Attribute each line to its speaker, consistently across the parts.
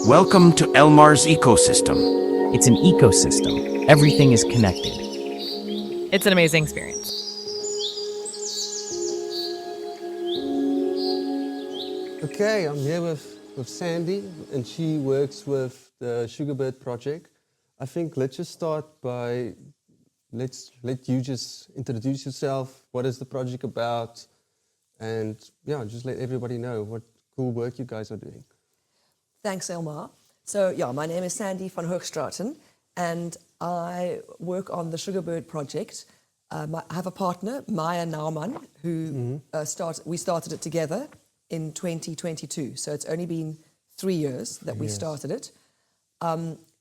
Speaker 1: Welcome to Elmar's ecosystem.
Speaker 2: It's an ecosystem. Everything is connected.
Speaker 3: It's an amazing experience.
Speaker 4: Okay, I'm here with Sandy, and she works with the Sugarbird Project. I think let's just start by, let you just introduce yourself. What is the project about? And yeah, just let everybody know what cool work you guys are doing.
Speaker 5: Thanks, Elmar. So yeah, my name is Sandy van Hoogstraten, and I work on the Sugarbird Project. I have a partner, Maya Naumann, who we started it together in 2022. So it's only been 3 years that we started it.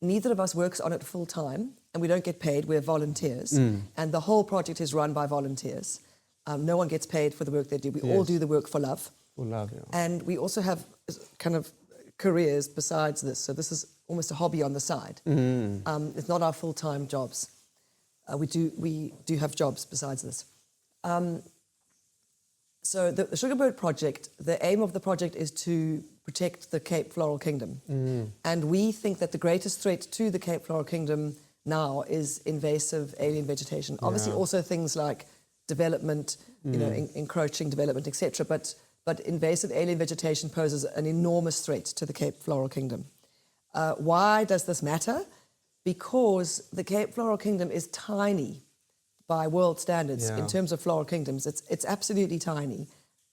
Speaker 5: Neither of us works on it full time, and we don't get paid. We're volunteers, and the whole project is run by volunteers. No one gets paid for the work they do. We all do the work for love.
Speaker 4: For love, yeah.
Speaker 5: And we also have kind of careers besides this. So this is almost a hobby on the side. It's not our full-time jobs. We do have jobs besides this. So the Sugarbird Project, the aim of the project is to protect the Cape Floral Kingdom. And we think that the greatest threat to the Cape Floral Kingdom now is invasive alien vegetation. Obviously also things like development, encroaching development, etc. But invasive alien vegetation poses an enormous threat to the Cape Floral Kingdom. Why does this matter? Because the Cape Floral Kingdom is tiny by world standards in terms of floral kingdoms. It's absolutely tiny.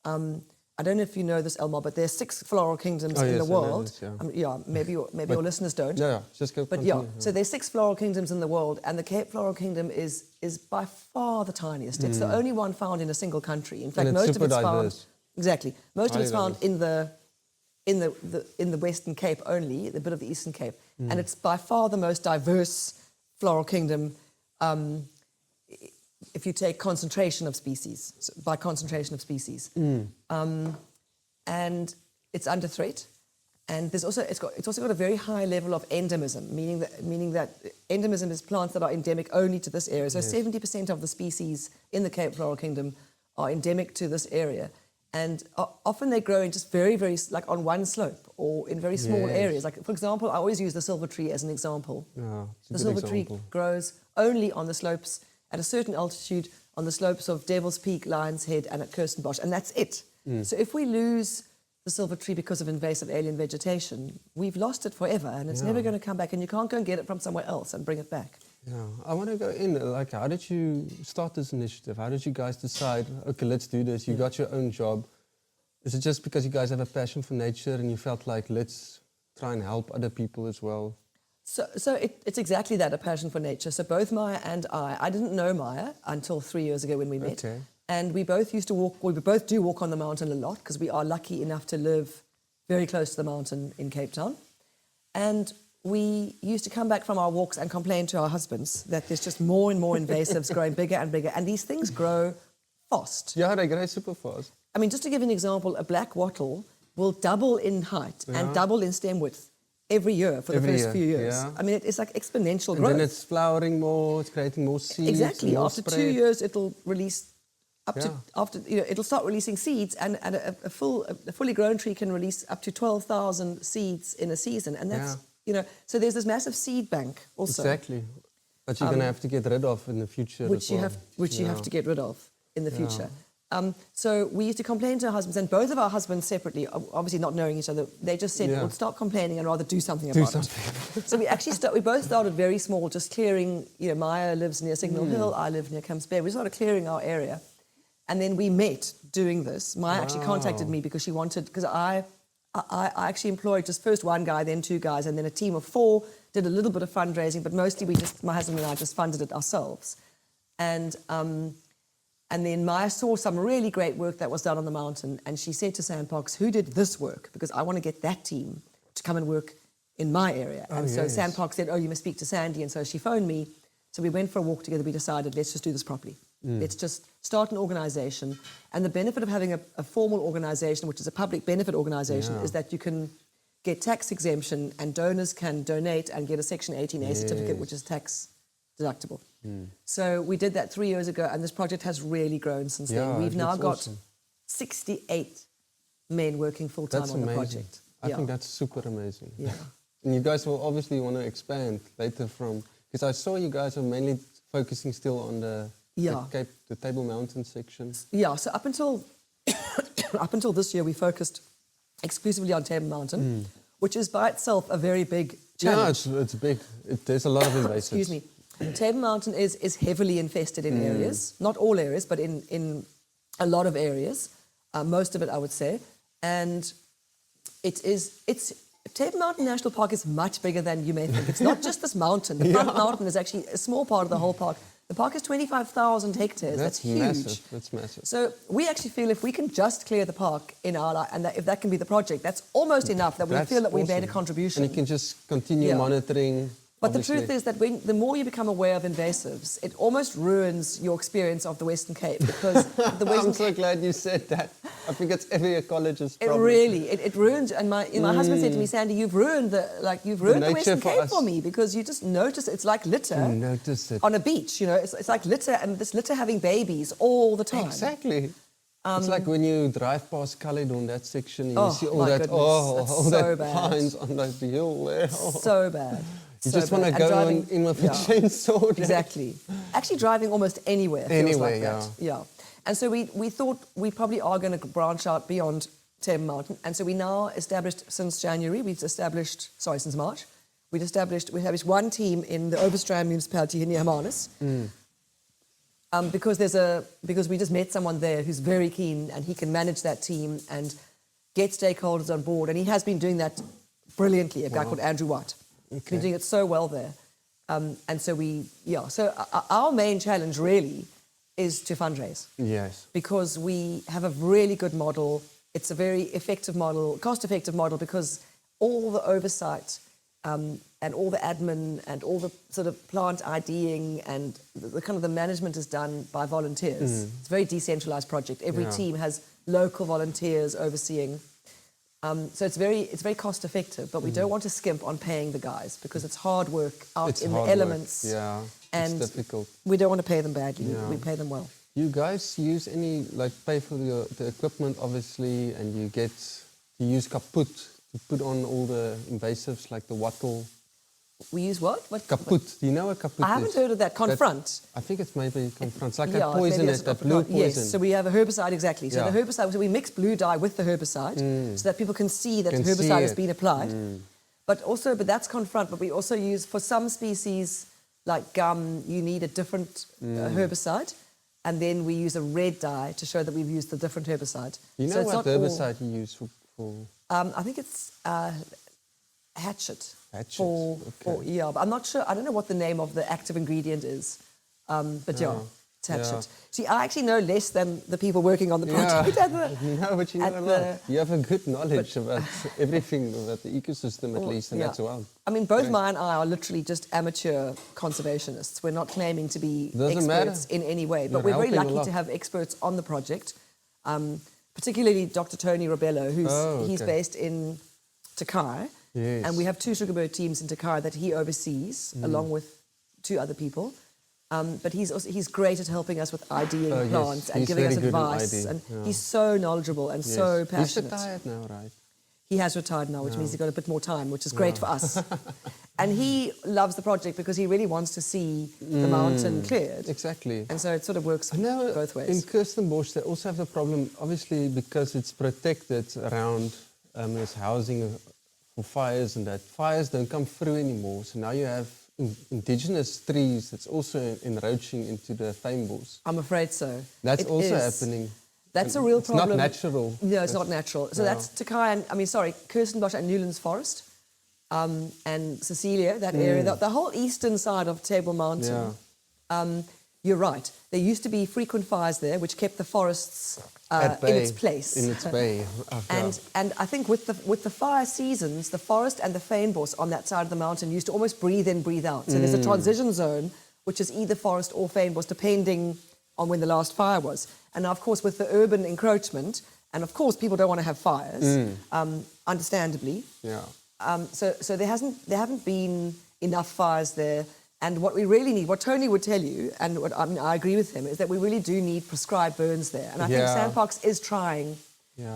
Speaker 5: I don't know if you know this, Elmar, but there are 6 floral kingdoms in the world. This, maybe your listeners don't.
Speaker 4: Yeah, just go.
Speaker 5: But so there's 6 floral kingdoms in the world, and the Cape Floral Kingdom is by far the tiniest. It's the only one found in a single country. In fact, most of it's found. Exactly. Most of it's found in the Western Cape only, a bit of the Eastern Cape. And it's by far the most diverse floral kingdom if you take concentration of species, by concentration of species. And it's under threat. And it's also got a very high level of endemism, meaning that endemism is plants that are endemic only to this area. So 70% of the species in the Cape Floral Kingdom are endemic to this area. And often they grow in just very, very, like on one slope or in very small areas. Like, for example, I always use the silver tree as an example. The silver tree grows only on the slopes at a certain altitude, on the slopes of Devil's Peak, Lion's Head, and at Kirstenbosch, and that's it. So if we lose the silver tree because of invasive alien vegetation, we've lost it forever, and it's never going to come back, and you can't go and get it from somewhere else and bring it back.
Speaker 4: Yeah, I want to go in, like, how did you start this initiative? How did you guys decide, okay, let's do this? You got your own job. Is it just because you guys have a passion for nature and you felt like, let's try and help other people as well?
Speaker 5: So it's exactly that, a passion for nature. So both Maya and I didn't know Maya until 3 years ago when we met.
Speaker 4: Okay.
Speaker 5: And we both used to walk, we both do walk on the mountain a lot because we are lucky enough to live very close to the mountain in Cape Town. And we used to come back from our walks and complain to our husbands that there's just more and more invasives growing bigger and bigger. And these things grow fast.
Speaker 4: Yeah, they grow super fast.
Speaker 5: I mean, just to give you an example, a black wattle will double in height and double in stem width every year for the first few years.
Speaker 4: Yeah.
Speaker 5: I mean, it's like exponential
Speaker 4: And
Speaker 5: growth.
Speaker 4: then it's flowering more, it's creating more seeds.
Speaker 5: Exactly.
Speaker 4: More
Speaker 5: After
Speaker 4: spread.
Speaker 5: 2 years, it'll release it'll start releasing seeds, and a fully grown tree can release up to 12,000 seeds in a season, and that's so there's this massive seed bank also.
Speaker 4: Exactly. That you're going to have to get rid of in the future.
Speaker 5: Which you have to get rid of in the future. So we used to complain to our husbands, and both of our husbands separately, obviously not knowing each other, they just said, well, stop complaining and rather do something about it. So we actually we both started very small, just clearing, Maya lives near Signal Hill, I live near Camps Bay. We started clearing our area. And then we met doing this. Maya actually contacted me because she wanted, because I actually employed just first one guy, then 2 guys, and then a team of 4, did a little bit of fundraising, but mostly my husband and I just funded it ourselves. And then Maya saw some really great work that was done on the mountain, and she said to Sandpox, who did this work? Because I want to get that team to come and work in my area. So Sandpox said, you must speak to Sandy. And so she phoned me. So we went for a walk together. We decided, let's just do this properly. Let's just start an organization. And the benefit of having a formal organization, which is a public benefit organization, is that you can get tax exemption, and donors can donate and get a Section 18A certificate, which is tax deductible. So we did that 3 years ago, and this project has really grown since then. We've now got 68 men working full-time on the project.
Speaker 4: I think that's super amazing.
Speaker 5: Yeah.
Speaker 4: And you guys will obviously want to expand later from, because I saw you guys are mainly focusing still on the the Table Mountain section.
Speaker 5: Yeah, so up until up until this year, we focused exclusively on Table Mountain, which is by itself a very big challenge.
Speaker 4: Yeah, it's big. There's a lot of invasives.
Speaker 5: Excuse me. Table Mountain is heavily infested in areas, not all areas, but in a lot of areas, most of it, I would say. And Table Mountain National Park is much bigger than you may think. It's not just this mountain. The front mountain is actually a small part of the whole park. The park is 25,000 hectares. That's huge.
Speaker 4: Massive. That's massive.
Speaker 5: So we actually feel if we can just clear the park in our life, and if that can be the project, that's almost enough that we feel that we've made a contribution.
Speaker 4: And you can just continue monitoring.
Speaker 5: But the truth is that the more you become aware of invasives, it almost ruins your experience of the Western Cape because the Western
Speaker 4: I'm so glad you said that. I think it's every ecologist's problem.
Speaker 5: It really ruins. And my husband said to me, Sandy, you've ruined the Western Cape for me because you just notice it's like litter.
Speaker 4: You notice it
Speaker 5: on a beach. You know, it's like litter and this litter having babies all the time.
Speaker 4: Exactly. It's like when you drive past Caledon, that section, and you see all
Speaker 5: my
Speaker 4: that,
Speaker 5: goodness,
Speaker 4: all
Speaker 5: so
Speaker 4: that
Speaker 5: bad.
Speaker 4: pines on the hill there.
Speaker 5: So bad.
Speaker 4: You
Speaker 5: So
Speaker 4: just want to
Speaker 5: bad. And
Speaker 4: go
Speaker 5: driving-
Speaker 4: in with a chainsaw.
Speaker 5: Exactly. Actually driving almost anywhere feels like that.
Speaker 4: yeah.
Speaker 5: And so we thought we probably are going to branch out beyond Table Mountain. And so we now established, since January, since March, we established one team in the Hoogstraten municipality here near Hermanus. Because we just met someone there who's very keen and he can manage that team and get stakeholders on board. And he has been doing that brilliantly, a guy called Andrew White. He's been doing it so well there. And so our main challenge really is to fundraise.
Speaker 4: Yes.
Speaker 5: Because we have a really good model. It's a very effective model, cost-effective model, because all the oversight and all the admin and all the sort of plant IDing and the kind of the management is done by volunteers. It's a very decentralized project. Every team has local volunteers overseeing. So it's very cost effective, but we don't want to skimp on paying the guys because it's hard work out in the elements.
Speaker 4: Yeah,
Speaker 5: and
Speaker 4: it's difficult.
Speaker 5: We don't want to pay them badly.
Speaker 4: Yeah.
Speaker 5: We pay them well.
Speaker 4: You guys use pay for the equipment, obviously, and you use kaput to put on all the invasives like the wattle.
Speaker 5: We use what?
Speaker 4: Kaput. Do you know what kaput is?
Speaker 5: I haven't heard of that. Confront.
Speaker 4: I think it's maybe confront. It's like a poison, that blue poison.
Speaker 5: Yes, so we have a herbicide, exactly. So the herbicide, so we mix blue dye with the herbicide so that people can see that the herbicide has been applied. But that's confront. But we also use, for some species, like gum, you need a different herbicide. And then we use a red dye to show that we've used the different herbicide.
Speaker 4: You know what herbicide you use for?
Speaker 5: I think it's hatchet.
Speaker 4: Hatchet.
Speaker 5: But I'm not sure. I don't know what the name of the active ingredient is. But it's hatchet.
Speaker 4: Yeah.
Speaker 5: See, I actually know less than the people working on the project.
Speaker 4: No, but you know a lot. You have a good knowledge about everything, about the ecosystem at least, and that's well.
Speaker 5: I mean, both Ma and I are literally just amateur conservationists. We're not claiming to be experts in any way, but we're very lucky to have experts on the project, particularly Dr. Tony Robello, he's based in Takai.
Speaker 4: Yes.
Speaker 5: And we have 2 Sugarbird teams in Takai that he oversees, along with 2 other people. But he's great at helping us with IDing plants and giving us advice. And he's so knowledgeable and so passionate.
Speaker 4: He's retired now, right?
Speaker 5: He has retired now, which means he's got a bit more time, which is great for us. And he loves the project because he really wants to see the mountain cleared.
Speaker 4: Exactly.
Speaker 5: And so it sort of works both ways.
Speaker 4: In Kirstenbosch, they also have the problem, obviously, because it's protected around as housing for fires and that. Fires don't come through anymore. So now you have indigenous trees that's also encroaching into the fynbos.
Speaker 5: I'm afraid so.
Speaker 4: That's also happening.
Speaker 5: That's a real problem.
Speaker 4: It's not natural.
Speaker 5: No, it's not natural. So that's Takai and, Kirstenbosch and Newlands Forest and Cecilia, that area, the whole eastern side of Table Mountain.
Speaker 4: Yeah.
Speaker 5: You're right. There used to be frequent fires there, which kept the forests in its place.
Speaker 4: In its bay.
Speaker 5: And I think with the fire seasons, the forest and the fynbos on that side of the mountain used to almost breathe in, breathe out. So there's a transition zone, which is either forest or fynbos, depending on when the last fire was. And now, of course, with the urban encroachment, and of course, people don't want to have fires, understandably.
Speaker 4: Yeah.
Speaker 5: So there haven't been enough fires there. And what we really need, what Tony would tell you, and what I agree with him, is that we really do need prescribed burns there. And I think Sandparks is trying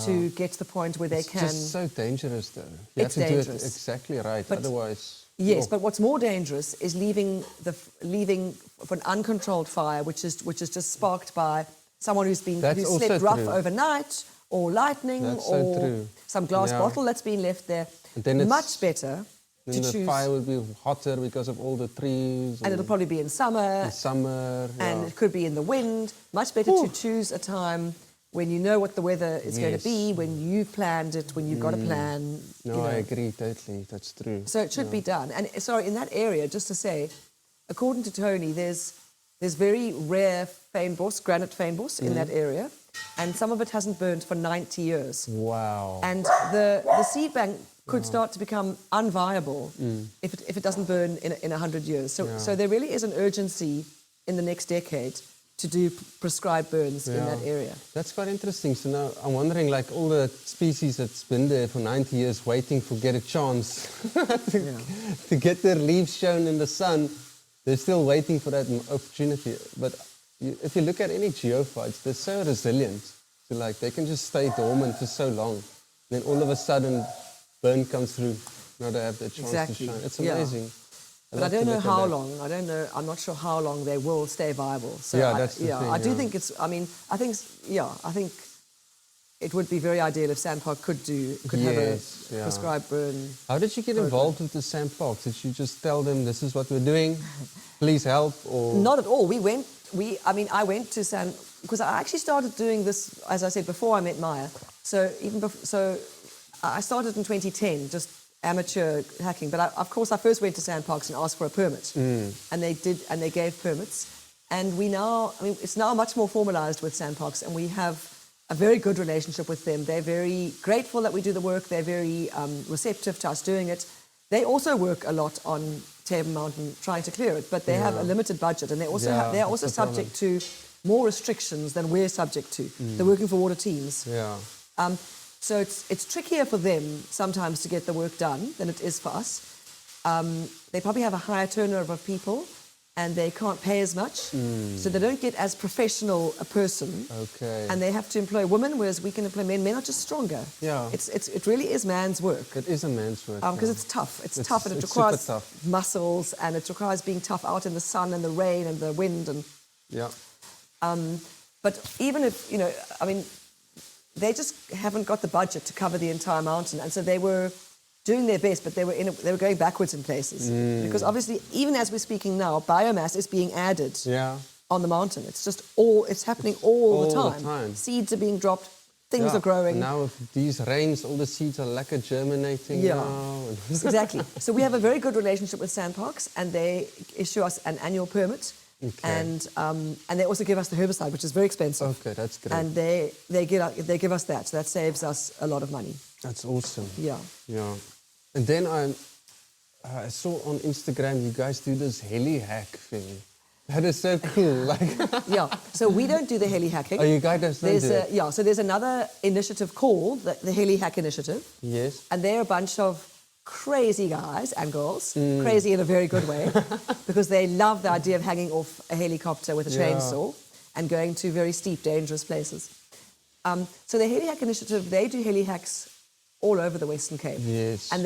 Speaker 5: to get to the point where they
Speaker 4: It's
Speaker 5: can.
Speaker 4: just so dangerous, though. You
Speaker 5: It's
Speaker 4: have to do it
Speaker 5: dangerous.
Speaker 4: exactly right,
Speaker 5: But-
Speaker 4: otherwise.
Speaker 5: Yes,
Speaker 4: oh,
Speaker 5: but what's more dangerous is leaving for an uncontrolled fire, which is just sparked by someone who
Speaker 4: That's also
Speaker 5: slept rough
Speaker 4: true.
Speaker 5: overnight, or lightning,
Speaker 4: That's so
Speaker 5: or
Speaker 4: true.
Speaker 5: some glass
Speaker 4: Yeah.
Speaker 5: bottle that's been left there.
Speaker 4: And then it's-
Speaker 5: Much better
Speaker 4: then
Speaker 5: to
Speaker 4: the
Speaker 5: choose,
Speaker 4: fire will be hotter because of all the trees.
Speaker 5: and it'll probably be in summer,
Speaker 4: in summer.
Speaker 5: and
Speaker 4: yeah.
Speaker 5: it could be in the wind. Much better to choose a time when you know what the weather is going to be, when you've planned it, when you've got a plan.
Speaker 4: No,
Speaker 5: you know.
Speaker 4: I agree totally. That's true.
Speaker 5: So it should be done. And sorry, in that area, just to say, according to Tony, there's very rare fynbos, granite fynbos in that area, and some of it hasn't burnt for 90 years.
Speaker 4: Wow.
Speaker 5: And the seed bank could start to become unviable if it doesn't burn in 100 years. So there really is an urgency in the next decade to do prescribed burns in that area.
Speaker 4: That's quite interesting. So now I'm wondering, like all the species that's been there for 90 years waiting for get a chance to get their leaves shown in the sun, they're still waiting for that opportunity. But if you look at any geophytes, they're so resilient. So like they can just stay dormant for so long. Then all of a sudden, burn comes through. Now they have their chance
Speaker 5: Exactly.
Speaker 4: to shine. It's
Speaker 5: Yeah.
Speaker 4: amazing.
Speaker 5: But I
Speaker 4: love
Speaker 5: don't
Speaker 4: to
Speaker 5: know
Speaker 4: look at
Speaker 5: how
Speaker 4: that.
Speaker 5: long. I don't know. I'm not sure how long they will stay viable. So
Speaker 4: Yeah,
Speaker 5: I,
Speaker 4: that's the thing,
Speaker 5: I do
Speaker 4: yeah.
Speaker 5: think it's. I mean, I think it would be very ideal if Sandpark could have a
Speaker 4: Yes, yeah.
Speaker 5: prescribed burn.
Speaker 4: How did you get involved with the sandbox? Did you just tell them this is what we're doing? Please help, or
Speaker 5: Not at all. I went to San because I actually started doing this, as I said, before I met Maya. So I started in 2010, just amateur hacking. But of course, I first went to Sandparks and asked for a permit, and they gave permits. And it's now much more formalized with Sandparks, and we have a very good relationship with them. They're very grateful that we do the work. They're very receptive to us doing it. They also work a lot on Table Mountain trying to clear it, but they have a limited budget, and they also they're also
Speaker 4: that's the
Speaker 5: subject to more restrictions than we're subject to. They're working for water teams.
Speaker 4: yeah.
Speaker 5: So it's trickier for them sometimes to get the work done than it is for us. They probably have a higher turnover of people, and they can't pay as much, so they don't get as professional a person.
Speaker 4: Okay.
Speaker 5: And they have to employ women, whereas we can employ men. Men are just stronger.
Speaker 4: Yeah.
Speaker 5: It really is man's work.
Speaker 4: It is a man's work.
Speaker 5: Because
Speaker 4: yeah.
Speaker 5: it's tough. It's
Speaker 4: It's-
Speaker 5: tough, and it
Speaker 4: it's super
Speaker 5: requires
Speaker 4: tough.
Speaker 5: muscles, and it requires being tough out in the sun and the rain and the wind. And
Speaker 4: Yeah.
Speaker 5: but even if they just haven't got the budget to cover the entire mountain, and so they were doing their best, but they were going backwards in places because obviously, even as we're speaking now, biomass is being added
Speaker 4: Yeah.
Speaker 5: on the mountain. It's happening all the
Speaker 4: all the
Speaker 5: time.
Speaker 4: time.
Speaker 5: Seeds are being dropped, things
Speaker 4: Yeah.
Speaker 5: are growing.
Speaker 4: And now with these rains, all the seeds are lekker germinating
Speaker 5: Yeah.
Speaker 4: now.
Speaker 5: Exactly. So we have a very good relationship with Sandparks, and they issue us an annual permit,
Speaker 4: Okay.
Speaker 5: and they also give us the herbicide, which is very expensive.
Speaker 4: Okay, that's great.
Speaker 5: And they give us that, so that saves us a lot of money.
Speaker 4: That's awesome.
Speaker 5: Yeah.
Speaker 4: Yeah. And then I saw on Instagram you guys do this heli hack thing. That is so cool. Like,
Speaker 5: Yeah. So we don't do the heli hacking.
Speaker 4: oh, you guys don't do it?
Speaker 5: Yeah. So there's another initiative called the Heli Hack Initiative,
Speaker 4: Yes.
Speaker 5: and they're a bunch of crazy guys and girls, crazy in a very good way, because they love the idea of hanging off a helicopter with a chainsaw and going to very steep, dangerous places. So the Heli Hack Initiative, they do heli hacks all over the Western Cape.
Speaker 4: Yes.
Speaker 5: And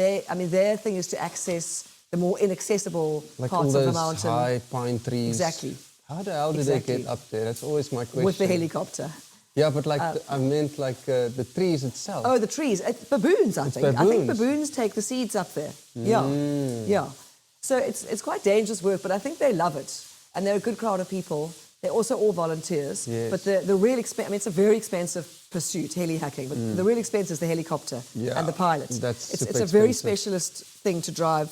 Speaker 5: their thing is to access the more inaccessible
Speaker 4: Like all
Speaker 5: parts of
Speaker 4: those
Speaker 5: the mountain
Speaker 4: high pine trees.
Speaker 5: Exactly.
Speaker 4: How the hell did
Speaker 5: Exactly.
Speaker 4: they get up there? That's always my question.
Speaker 5: with the helicopter.
Speaker 4: Yeah, but like I meant like the trees itself.
Speaker 5: Oh, the trees. Baboons, I think. I think
Speaker 4: baboons.
Speaker 5: baboons take the seeds up there. Yeah, yeah. So it's quite dangerous work, but I think they love it. And they're a good crowd of people. They're also all volunteers.
Speaker 4: Yes.
Speaker 5: But the real expense, it's a very expensive pursuit, heli hacking. But the real expense is the helicopter
Speaker 4: Yeah,
Speaker 5: and the pilot.
Speaker 4: that's
Speaker 5: it's
Speaker 4: super
Speaker 5: a very
Speaker 4: expensive.
Speaker 5: specialist thing to drive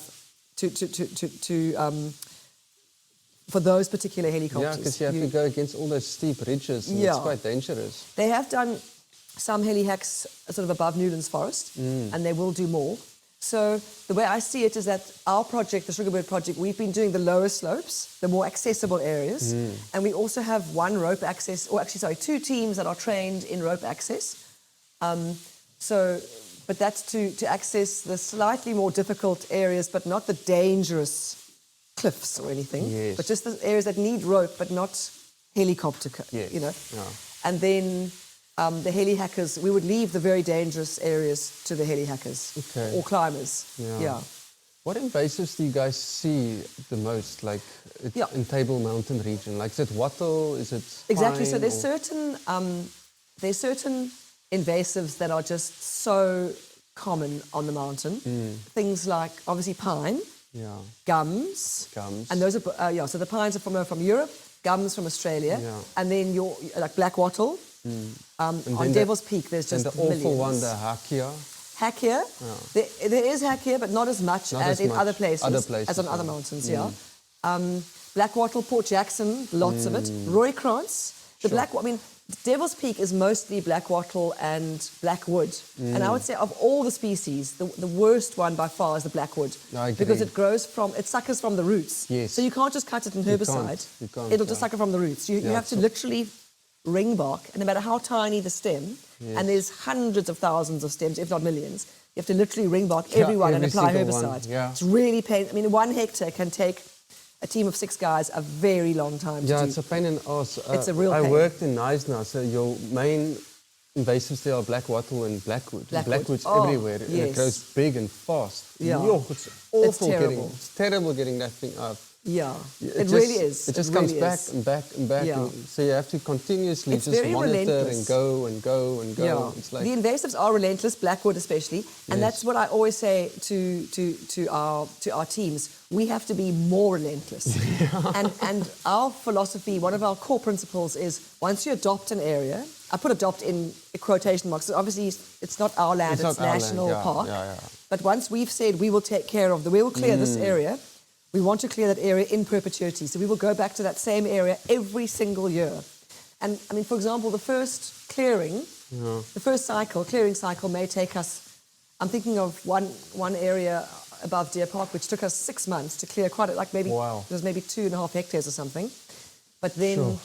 Speaker 5: for those particular helicopters.
Speaker 4: Yeah, because you have to go against all those steep ridges, and
Speaker 5: Yeah.
Speaker 4: it's quite dangerous.
Speaker 5: They have done some heli hacks sort of above Newlands Forest, and they will do more. So the way I see it is that our project, the Sugarbird Project, we've been doing the lower slopes, the more accessible areas, and we also have two teams that are trained in rope access. But that's to access the slightly more difficult areas, but not the dangerous cliffs or anything,
Speaker 4: Yes.
Speaker 5: but just the areas that need rope, but not helicopter,
Speaker 4: Yes.
Speaker 5: you know.
Speaker 4: Yeah.
Speaker 5: And then the heli hackers, we would leave the very dangerous areas to the heli hackers
Speaker 4: Okay.
Speaker 5: or climbers.
Speaker 4: Yeah. What invasives do you guys see the most, like in Table Mountain region? Like, is it wattle? Is it
Speaker 5: Exactly. So
Speaker 4: pine,
Speaker 5: there's certain invasives that are just so common on the mountain. Things like obviously pine, gums, and those are so the pines are from Europe, gums from Australia, and then your like black wattle. On Devil's Peak, there's just
Speaker 4: and the awful
Speaker 5: millions.
Speaker 4: one, the hakea.
Speaker 5: Hakea, there is hakea, but not as much as in other places, as on other mountains. Black wattle, Port Jackson, lots of it. Rooikrans, the black. I mean, Devil's Peak is mostly black wattle and blackwood, and I would say of all the species, the worst one by far is the blackwood, because it suckers from the roots.
Speaker 4: Yes.
Speaker 5: So you can't just cut it in herbicide.
Speaker 4: You can't,
Speaker 5: It'll just sucker from the roots. You have to literally ring bark, and no matter how tiny the stem, and there's hundreds of thousands of stems, if not millions, you have to literally ring bark every one and apply herbicide.
Speaker 4: It's
Speaker 5: really pain. I mean, 1 hectare can take a team of 6 guys a very long time to do.
Speaker 4: It's a pain in the ass.
Speaker 5: It's a real pain.
Speaker 4: I worked in Neisner, so your main invasives there are black wattle and blackwood. Blackwood's everywhere, and it grows big and fast. It's awful it's terrible getting that thing up. It really is.
Speaker 5: It
Speaker 4: just
Speaker 5: really
Speaker 4: comes back and back and back. And so you have to continuously just monitor and go and go and go. It's like,
Speaker 5: the invasives are relentless, blackwood especially, and that's what I always say to our teams. We have to be more relentless. And our philosophy, one of our core principles is once you adopt an area, I put adopt in quotation marks, so obviously it's not our land, it's national park. But once we've said we will take care of we will clear this area, we want to clear that area in perpetuity. So we will go back to that same area every single year. And I mean, for example, the first clearing, the first clearing cycle may take us, I'm thinking of one area above Deer Park, which took us 6 months to clear quite, it was maybe 2.5 hectares or something. But then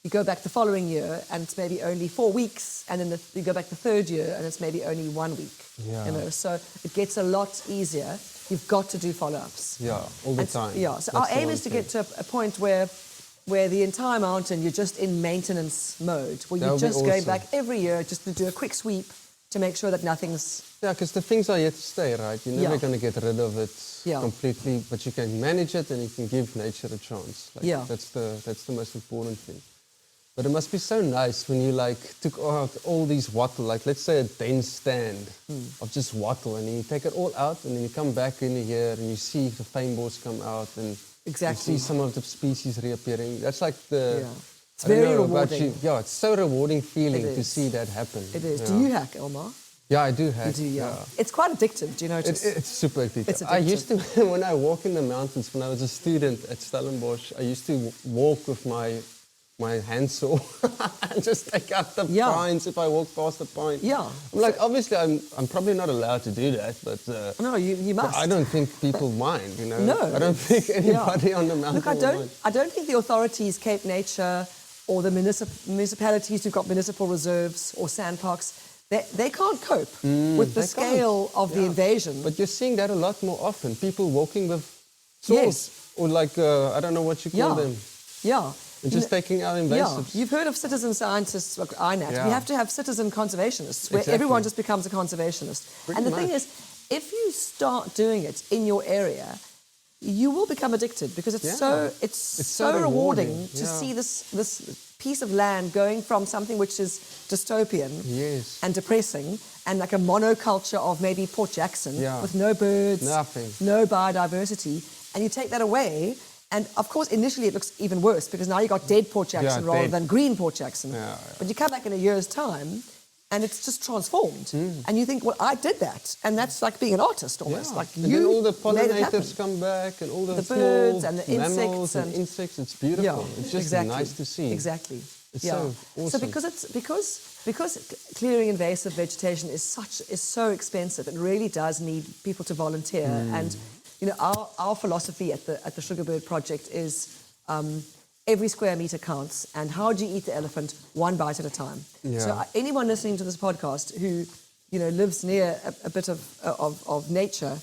Speaker 5: you go back the following year and it's maybe only 4 weeks, and then you go back the third year and it's maybe only 1 week. So it gets a lot easier. You've got to do follow-ups.
Speaker 4: All the time.
Speaker 5: So our aim is to get to a point where the entire mountain, you're just in maintenance mode, where you're just going back every year just to do a quick sweep to make sure that nothing's...
Speaker 4: because the things are here to stay, right? You're never going to get rid of it completely, but you can manage it and you can give nature a chance. That's the most important thing. But it must be so nice when you took out all these wattle, let's say a dense stand of just wattle, and then you take it all out, and then you come back in a year and you see the fynbos come out, and you see some of the species reappearing. That's like the...
Speaker 5: It's very rewarding.
Speaker 4: It's so rewarding feeling to see that happen.
Speaker 5: It is. Do you hack, Elmar?
Speaker 4: Yeah, I do hack.
Speaker 5: You do, It's quite addictive, do you notice?
Speaker 4: It's super addictive.
Speaker 5: It's addictive.
Speaker 4: I used to, when I walk in the mountains, when I was a student at Stellenbosch, I used to walk with my handsaw and just take out the pines if I walk past the pine. I'm obviously, I'm probably not allowed to do that, but...
Speaker 5: no, you must.
Speaker 4: I don't think people mind,
Speaker 5: No.
Speaker 4: I don't think anybody on the mountain will mind.
Speaker 5: I don't think the authorities, Cape Nature, or the municipalities who've got municipal reserves or sand parks, they can't cope with the scale of the invasion.
Speaker 4: But you're seeing that a lot more often. People walking with saws, or I don't know what you call them. And just taking out invasives.
Speaker 5: You've heard of citizen scientists, like INAT. We have to have citizen conservationists, where everyone just becomes a conservationist. And the thing is, if you start doing it in your area, you will become addicted, because it's so rewarding to see this piece of land going from something which is dystopian and depressing, and like a monoculture of maybe Port Jackson with no birds, no biodiversity, and you take that away. And of course, initially it looks even worse, because now you've got dead Port Jackson rather than green Port Jackson. But you come back in a year's time, and it's just transformed. And you think, well, I did that. And that's like being an artist almost. Like
Speaker 4: and then all the pollinators come back, and all the
Speaker 5: birds and the
Speaker 4: mammals
Speaker 5: insects.
Speaker 4: and insects. It's beautiful. It's just nice to see.
Speaker 5: Exactly.
Speaker 4: It's so awesome.
Speaker 5: So because clearing invasive vegetation is so expensive, it really does need people to volunteer. And our philosophy at the Sugarbird Project is every square meter counts, and how do you eat the elephant? One bite at a time. So anyone listening to this podcast who lives near a bit of nature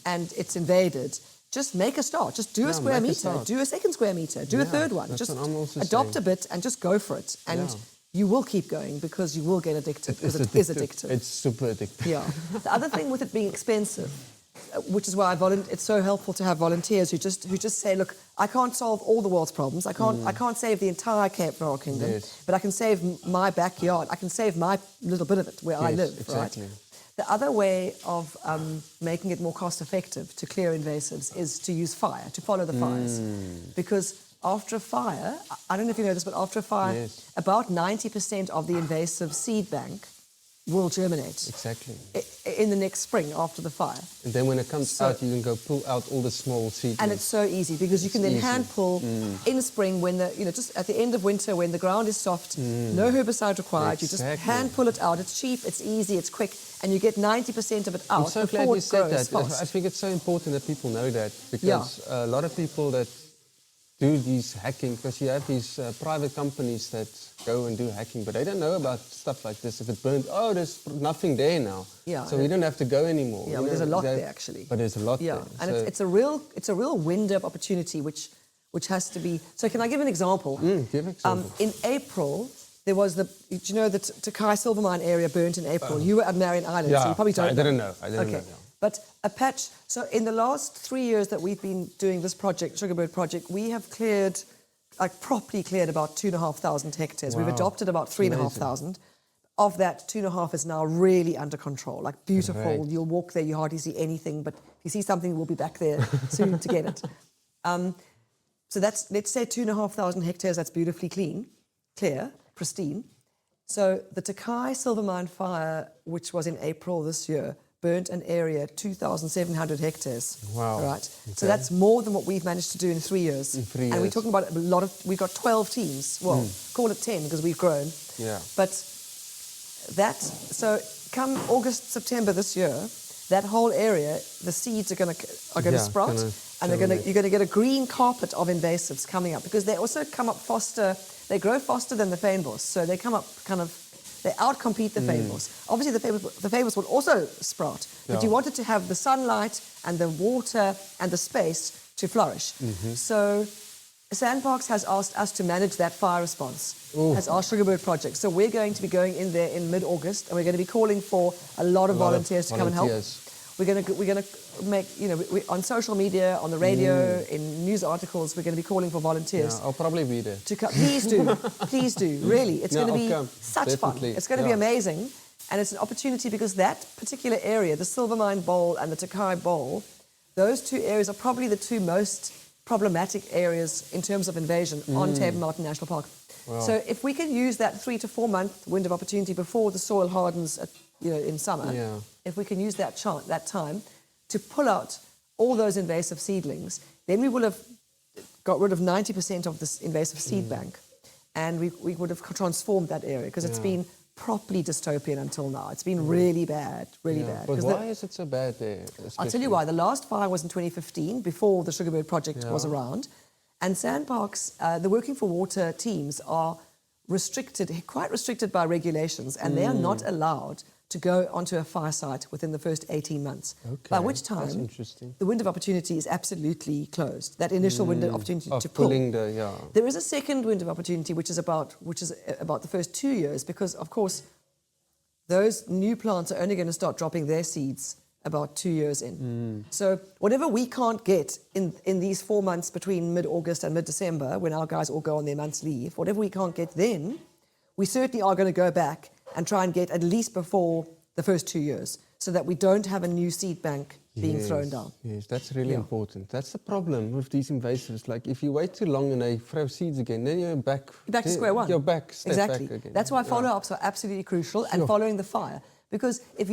Speaker 5: and it's invaded, just make a start. Just do a square meter, do a second square meter, do a third one. Just adopt a bit and just go for it. And you will keep going because you will get addicted, because it is addictive.
Speaker 4: It's super addictive.
Speaker 5: Yeah. The other thing with it being expensive, which is why it's so helpful to have volunteers who just say, look, I can't solve all the world's problems. I can't save the entire Cape Floral Kingdom,
Speaker 4: Yes.
Speaker 5: but I can save my backyard. I can save my little bit of it where I
Speaker 4: Yes,
Speaker 5: live,
Speaker 4: exactly.
Speaker 5: right? The other way of making it more cost-effective to clear invasives is to use fire, to follow the fires. Because after a fire, I don't know if you know this, but after a fire,
Speaker 4: Yes.
Speaker 5: about 90% of the invasive seed bank will germinate
Speaker 4: Exactly.
Speaker 5: in the next spring after the fire.
Speaker 4: And then when it comes out, you can go pull out all the small seedlings.
Speaker 5: And it's so easy because you can then
Speaker 4: easy.
Speaker 5: hand pull in spring when just at the end of winter when the ground is soft, no herbicide required. You just
Speaker 4: Exactly.
Speaker 5: hand pull it out. It's cheap, it's easy, it's quick, and you get 90% of it out
Speaker 4: I'm so
Speaker 5: before
Speaker 4: glad you
Speaker 5: it
Speaker 4: said
Speaker 5: grows
Speaker 4: that.
Speaker 5: fast.
Speaker 4: I think it's so important that people know that, because a lot of people that do these hacking, because you have these private companies that go and do hacking, but they don't know about stuff like this. If it burns, there's nothing there now.
Speaker 5: Yeah,
Speaker 4: So we don't have to go anymore.
Speaker 5: Yeah,
Speaker 4: You
Speaker 5: well, there's a
Speaker 4: know,
Speaker 5: lot there actually.
Speaker 4: But there's a lot
Speaker 5: Yeah,
Speaker 4: there.
Speaker 5: and
Speaker 4: So-
Speaker 5: it's a real window of opportunity which has to be. So can I give an example?
Speaker 4: give example.
Speaker 5: In April, there was the Takai Silver Mine area burnt in April. You were at Marion Island, so you probably don't.
Speaker 4: I didn't know. I didn't know.
Speaker 5: Okay, but a patch. So in the last 3 years that we've been doing this project, Sugarbird Project, we have cleared, properly cleared about 2,500 hectares. We've
Speaker 4: Wow.
Speaker 5: adopted about 3,500. Of that, 2.5 is now really under control. Like beautiful.
Speaker 4: Great.
Speaker 5: You'll walk there, you hardly see anything, but if you see something, we'll be back there soon to get it. So that's, let's say 2,500 hectares, that's beautifully clear, pristine. So the Takai Silver Mine fire, which was in April this year, burnt an area 2,700 hectares.
Speaker 4: Wow.
Speaker 5: Right.
Speaker 4: Okay.
Speaker 5: So that's more than what we've managed to do in 3 years.
Speaker 4: In 3
Speaker 5: And we're
Speaker 4: years.
Speaker 5: talking about a lot of, we've got 12 teams. Well, call it 10 because we've grown.
Speaker 4: Yeah.
Speaker 5: But so come August, September this year, that whole area, the seeds are going to
Speaker 4: Yeah,
Speaker 5: sprout,
Speaker 4: gonna
Speaker 5: and you're going to get a green carpet of invasives coming up because they also come up faster. They grow faster than the fynbos, so they come up they outcompete the fynbos. Obviously, the fynbos will also sprout, but you want it to have the sunlight and the water and the space to flourish. So Sandparks has asked us to manage that fire response, has our Sugarbird Project. So we're going to be going in there in mid-August, and we're going to be calling for a lot of volunteers to come and help. We're going to make, on social media, on the radio, in news articles, we're going to be calling for volunteers.
Speaker 4: Yeah, I'll probably be there.
Speaker 5: Please do, please do, really. It's going to be such
Speaker 4: definitely.
Speaker 5: fun. It's going to be amazing, and it's an opportunity because that particular area, the Silver Mine Bowl and the Takai Bowl, those two areas are probably the two most problematic areas in terms of invasion on Table Mountain National Park.
Speaker 4: Wow.
Speaker 5: So if we can use that 3 to 4 month window of opportunity before the soil hardens, in summer, if we can use that time to pull out all those invasive seedlings, then we will have got rid of 90% of this invasive seed bank, and we would have transformed that area because it's been properly dystopian until now. It's been really bad, really bad.
Speaker 4: But why is it so bad there?
Speaker 5: I'll tell you why. The last fire was in 2015, before the Sugarbird Project was around. And Sandparks, the Working for Water teams are quite restricted by regulations, and they are not allowed to go onto a fire site within the first 18 months.
Speaker 4: Okay,
Speaker 5: By which
Speaker 4: that's
Speaker 5: time,
Speaker 4: interesting.
Speaker 5: the window of opportunity is absolutely closed. That initial window of opportunity
Speaker 4: Of
Speaker 5: to pull.
Speaker 4: pulling
Speaker 5: There is a second window of opportunity, which is about the first 2 years, because of course, those new plants are only going to start dropping their seeds about 2 years in. So whatever we can't get in these 4 months between mid-August and mid-December, when our guys all go on their month's leave, whatever we can't get then, we certainly are going to go back and try and get at least before the first 2 years, so that we don't have a new seed bank being thrown down.
Speaker 4: Yes, that's really important. That's the problem with these invasives. Like, if you wait too long and they throw seeds again, then you're back.
Speaker 5: Back to square one.
Speaker 4: You're back, step
Speaker 5: exactly.
Speaker 4: back again.
Speaker 5: That's why follow-ups are absolutely crucial, and following the fire. Because if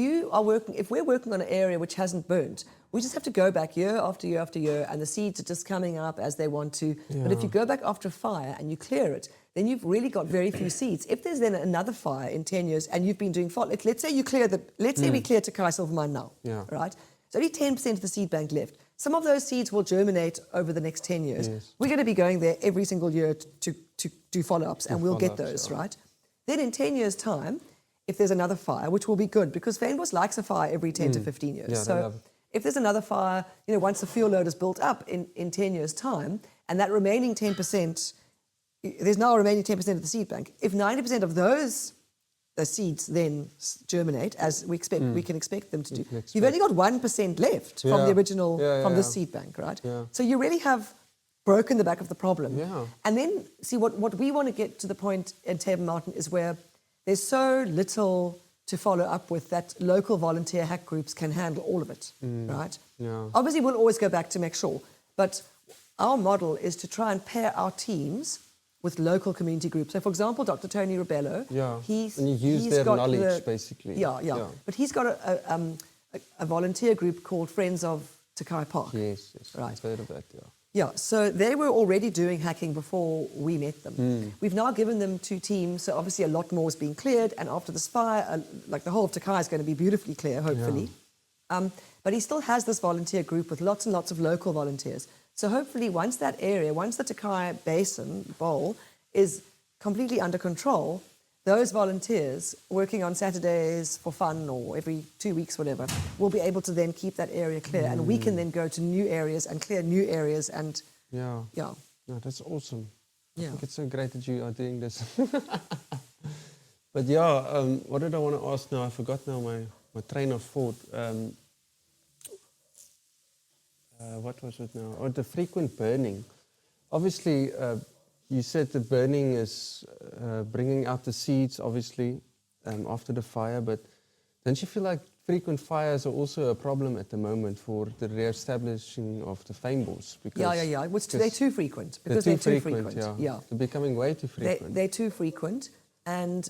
Speaker 5: we're working on an area which hasn't burnt, we just have to go back year after year after year, and the seeds are just coming up as they want to. But if you go back after a fire and you clear it, then you've really got very few seeds. If there's then another fire in 10 years and you've been doing let's say we clear Takai Silver Mine now, right? There's only 10% of the seed bank left. Some of those seeds will germinate over the next 10 years.
Speaker 4: Yes.
Speaker 5: We're going to be going there every single year to do follow-ups, and we'll get those, right? Then in 10 years' time, if there's another fire, which will be good, because fynbos likes a fire every 10 to 15 years.
Speaker 4: Yeah, they
Speaker 5: so
Speaker 4: love it.
Speaker 5: if there's another fire, once the fuel load is built up in 10 years' time, and that remaining 10% there's now remaining 10% of the seed bank. If 90% of those seeds then germinate, as we can expect them to do, you've only got 1% left from the original, from the seed bank, right?
Speaker 4: Yeah.
Speaker 5: So you really have broken the back of the problem.
Speaker 4: Yeah.
Speaker 5: And then, see, what we want to get to the point in Table Mountain is where there's so little to follow up with that local volunteer hack groups can handle all of it, right?
Speaker 4: Yeah.
Speaker 5: Obviously, we'll always go back to make sure, but our model is to try and pair our teams with local community groups. So, for example, Dr. Tony Rubello,
Speaker 4: and you use their knowledge, basically.
Speaker 5: Yeah. But he's got a volunteer group called Friends of Takai Park.
Speaker 4: Yes,
Speaker 5: Right.
Speaker 4: I've heard of that,
Speaker 5: Yeah, so they were already doing hacking before we met them. We've now given them 2 teams, so obviously a lot more is being cleared, and after this fire, like the whole of Takai is going to be beautifully clear, hopefully. But he still has this volunteer group with lots and lots of local volunteers. So hopefully once that area, once the Takai Basin bowl is completely under control, those volunteers working on Saturdays for fun or every 2 weeks, whatever, will be able to then keep that area clear. And we can then go to new areas and clear new areas and...
Speaker 4: Yeah.
Speaker 5: Yeah.
Speaker 4: No, that's awesome. I
Speaker 5: Yeah.
Speaker 4: think it's so great that you are doing this. But what did I want to ask now? I forgot now my train of thought. What was it now? Oh, the frequent burning. Obviously, you said the burning is bringing out the seeds, obviously, after the fire, but don't you feel like frequent fires are also a problem at the moment for the re-establishing of the fynbos?
Speaker 5: Yeah. They're too frequent. Because they're too frequent.
Speaker 4: Yeah. They're becoming way too frequent.
Speaker 5: They're too frequent, and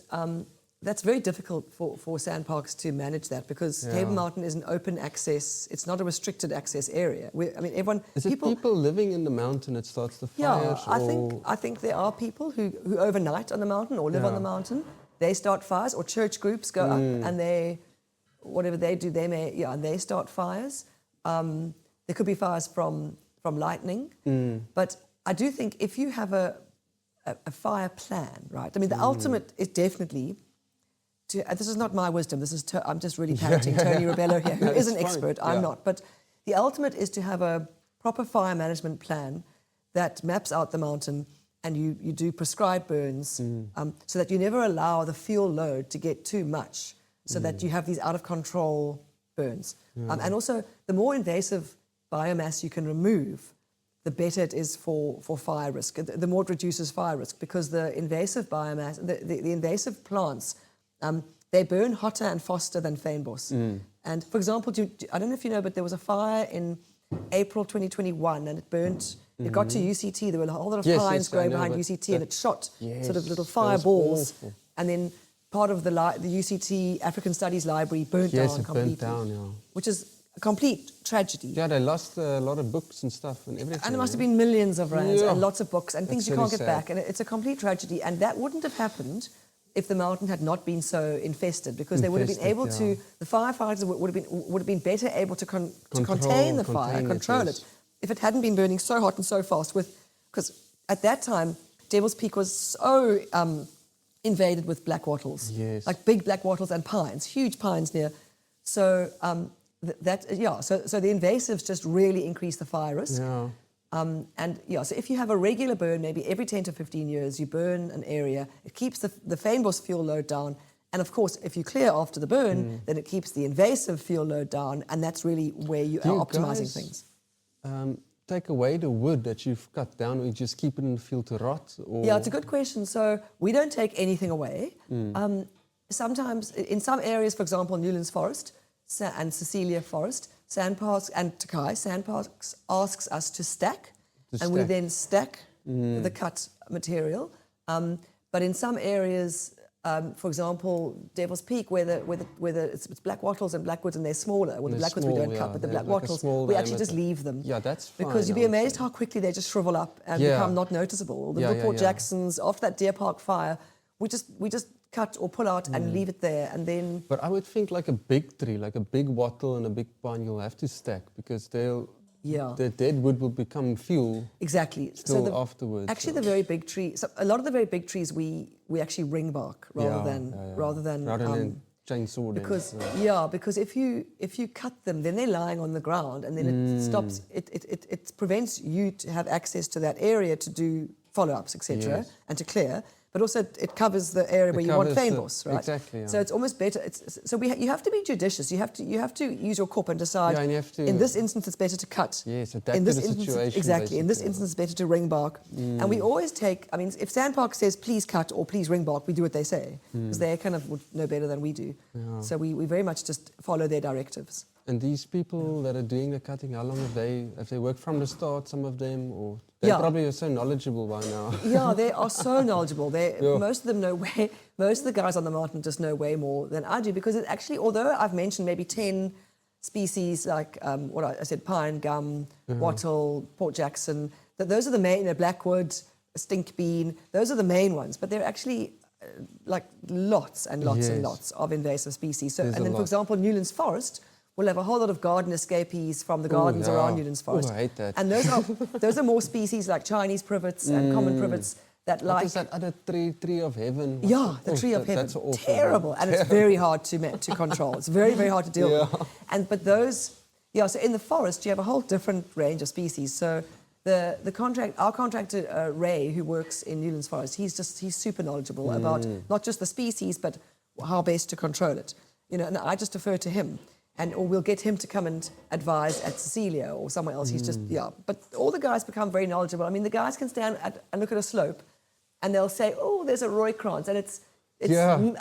Speaker 5: that's very difficult for sandparks to manage that, because Table Mountain is an open access, it's not a restricted access area. Everyone...
Speaker 4: Is it people living in the mountain that starts the fires?
Speaker 5: Yeah, I think there are people who overnight on the mountain or live on the mountain. They start fires, or church groups go up and they, whatever they do, and they start fires. There could be fires from lightning. But I do think if you have a fire plan, right? I mean, the ultimate is definitely... this is not my wisdom. I'm just really parroting Tony Rubello here, who is an expert. I'm not. But the ultimate is to have a proper fire management plan that maps out the mountain, and you do prescribed burns, so that you never allow the fuel load to get too much, so that you have these out of control burns. And also, the more invasive biomass you can remove, the better it is for fire risk. The more it reduces fire risk, because the invasive biomass, the invasive plants, they burn hotter and faster than fynbos. And for example, I don't know if you know, but there was a fire in April 2021, and it burnt. It got to UCT. There were a whole lot of pines growing behind UCT, and it shot sort of little fireballs. And then part of the UCT African Studies Library burnt down completely, which is a complete tragedy.
Speaker 4: Yeah, they lost a lot of books and stuff and everything.
Speaker 5: And there must have been millions of rands and lots of books and things you can't get back. And it's a complete tragedy. And that wouldn't have happened if the mountain had not been so infested, because they would have been able to, the firefighters would have been better able to contain the fire, control it, if it hadn't been burning so hot and so fast. Because at that time, Devil's Peak was so invaded with black wattles, like big black wattles and pines, huge pines near. So so the invasives just really increase the fire risk. So if you have a regular burn, maybe every 10 to 15 years, you burn an area, it keeps the fynbos fuel load down. And of course, if you clear after the burn, then it keeps the invasive fuel load down, and that's really where you are optimizing things.
Speaker 4: Take away the wood that you've cut down, or you just keep it in the field to rot? Or?
Speaker 5: Yeah, it's a good question. So we don't take anything away. Sometimes, in some areas, for example, Newlands Forest and Cecilia Forest, Sandparks and Takai, Sandparks asks us to stack, we then stack the cut material. But in some areas, for example, Devil's Peak, where it's black wattles and blackwoods, and they're smaller. Well, the blackwoods we don't cut, but the black wattles, we actually just leave them.
Speaker 4: Yeah, that's fine.
Speaker 5: Because you'd be amazed how quickly they just shrivel up and become not noticeable. Or the Brookport Jacksons, after that Deer Park fire, we just cut or pull out and leave it there, and then...
Speaker 4: But I would think like a big tree, like a big wattle and a big pine, you'll have to stack, because the dead wood will become fuel.
Speaker 5: Exactly.
Speaker 4: Afterwards.
Speaker 5: Actually, the very big trees, a lot of the very big trees, we actually ring bark rather than
Speaker 4: chainsaw.
Speaker 5: Because if you cut them, then they're lying on the ground, and then it stops. It prevents you to have access to that area to do follow-ups, etc.,
Speaker 4: Yes.
Speaker 5: and to clear. But also it covers the area where you want fynbos, right?
Speaker 4: Exactly. Yeah.
Speaker 5: So it's almost better. You have to be judicious. You have to use your corp and decide.
Speaker 4: Yeah, and you have to,
Speaker 5: in this instance, it's better to cut.
Speaker 4: Yes, adapt
Speaker 5: in
Speaker 4: to
Speaker 5: this
Speaker 4: the
Speaker 5: instance,
Speaker 4: situation.
Speaker 5: exactly. In this
Speaker 4: basically.
Speaker 5: instance, it's better to ring bark. And we always take. I mean, if Sandpark says please cut or please ring bark, we do what they say because they kind of would know better than we do.
Speaker 4: Yeah.
Speaker 5: So we very much just follow their directives.
Speaker 4: And these people that are doing the cutting, how long have they worked from the start? Some of them, or they probably are so knowledgeable by now.
Speaker 5: Yeah, they are so knowledgeable.
Speaker 4: Yeah.
Speaker 5: Most of them know way. Most of the guys on the mountain just know way more than I do because it actually, although I've mentioned maybe 10 species like what I said, pine, gum, wattle, Port Jackson, those are the main. Blackwood, stink bean. Those are the main ones. But they're actually like lots and lots and
Speaker 4: Yes.
Speaker 5: lots of invasive species. So,
Speaker 4: There's
Speaker 5: and
Speaker 4: a
Speaker 5: then, for
Speaker 4: lot.
Speaker 5: example, Newlands Forest will have a whole lot of garden escapees from the gardens
Speaker 4: yeah.
Speaker 5: around Newlands Forest.
Speaker 4: I hate that.
Speaker 5: And those are more species like Chinese privets and common privets that
Speaker 4: What
Speaker 5: like.
Speaker 4: is that other tree of heaven?
Speaker 5: Yeah, the tree of heaven.
Speaker 4: That's awful.
Speaker 5: Terrible, and it's very hard to control. It's very, very hard to deal with. But those, so in the forest you have a whole different range of species. So our contractor Ray, who works in Newlands Forest, he's super knowledgeable about not just the species but how best to control it. And I just defer to him. Or we'll get him to come and advise at Cecilia or somewhere else. He's just, But all the guys become very knowledgeable. I mean, the guys can stand and look at a slope and they'll say, oh, there's a Roykrans. And it's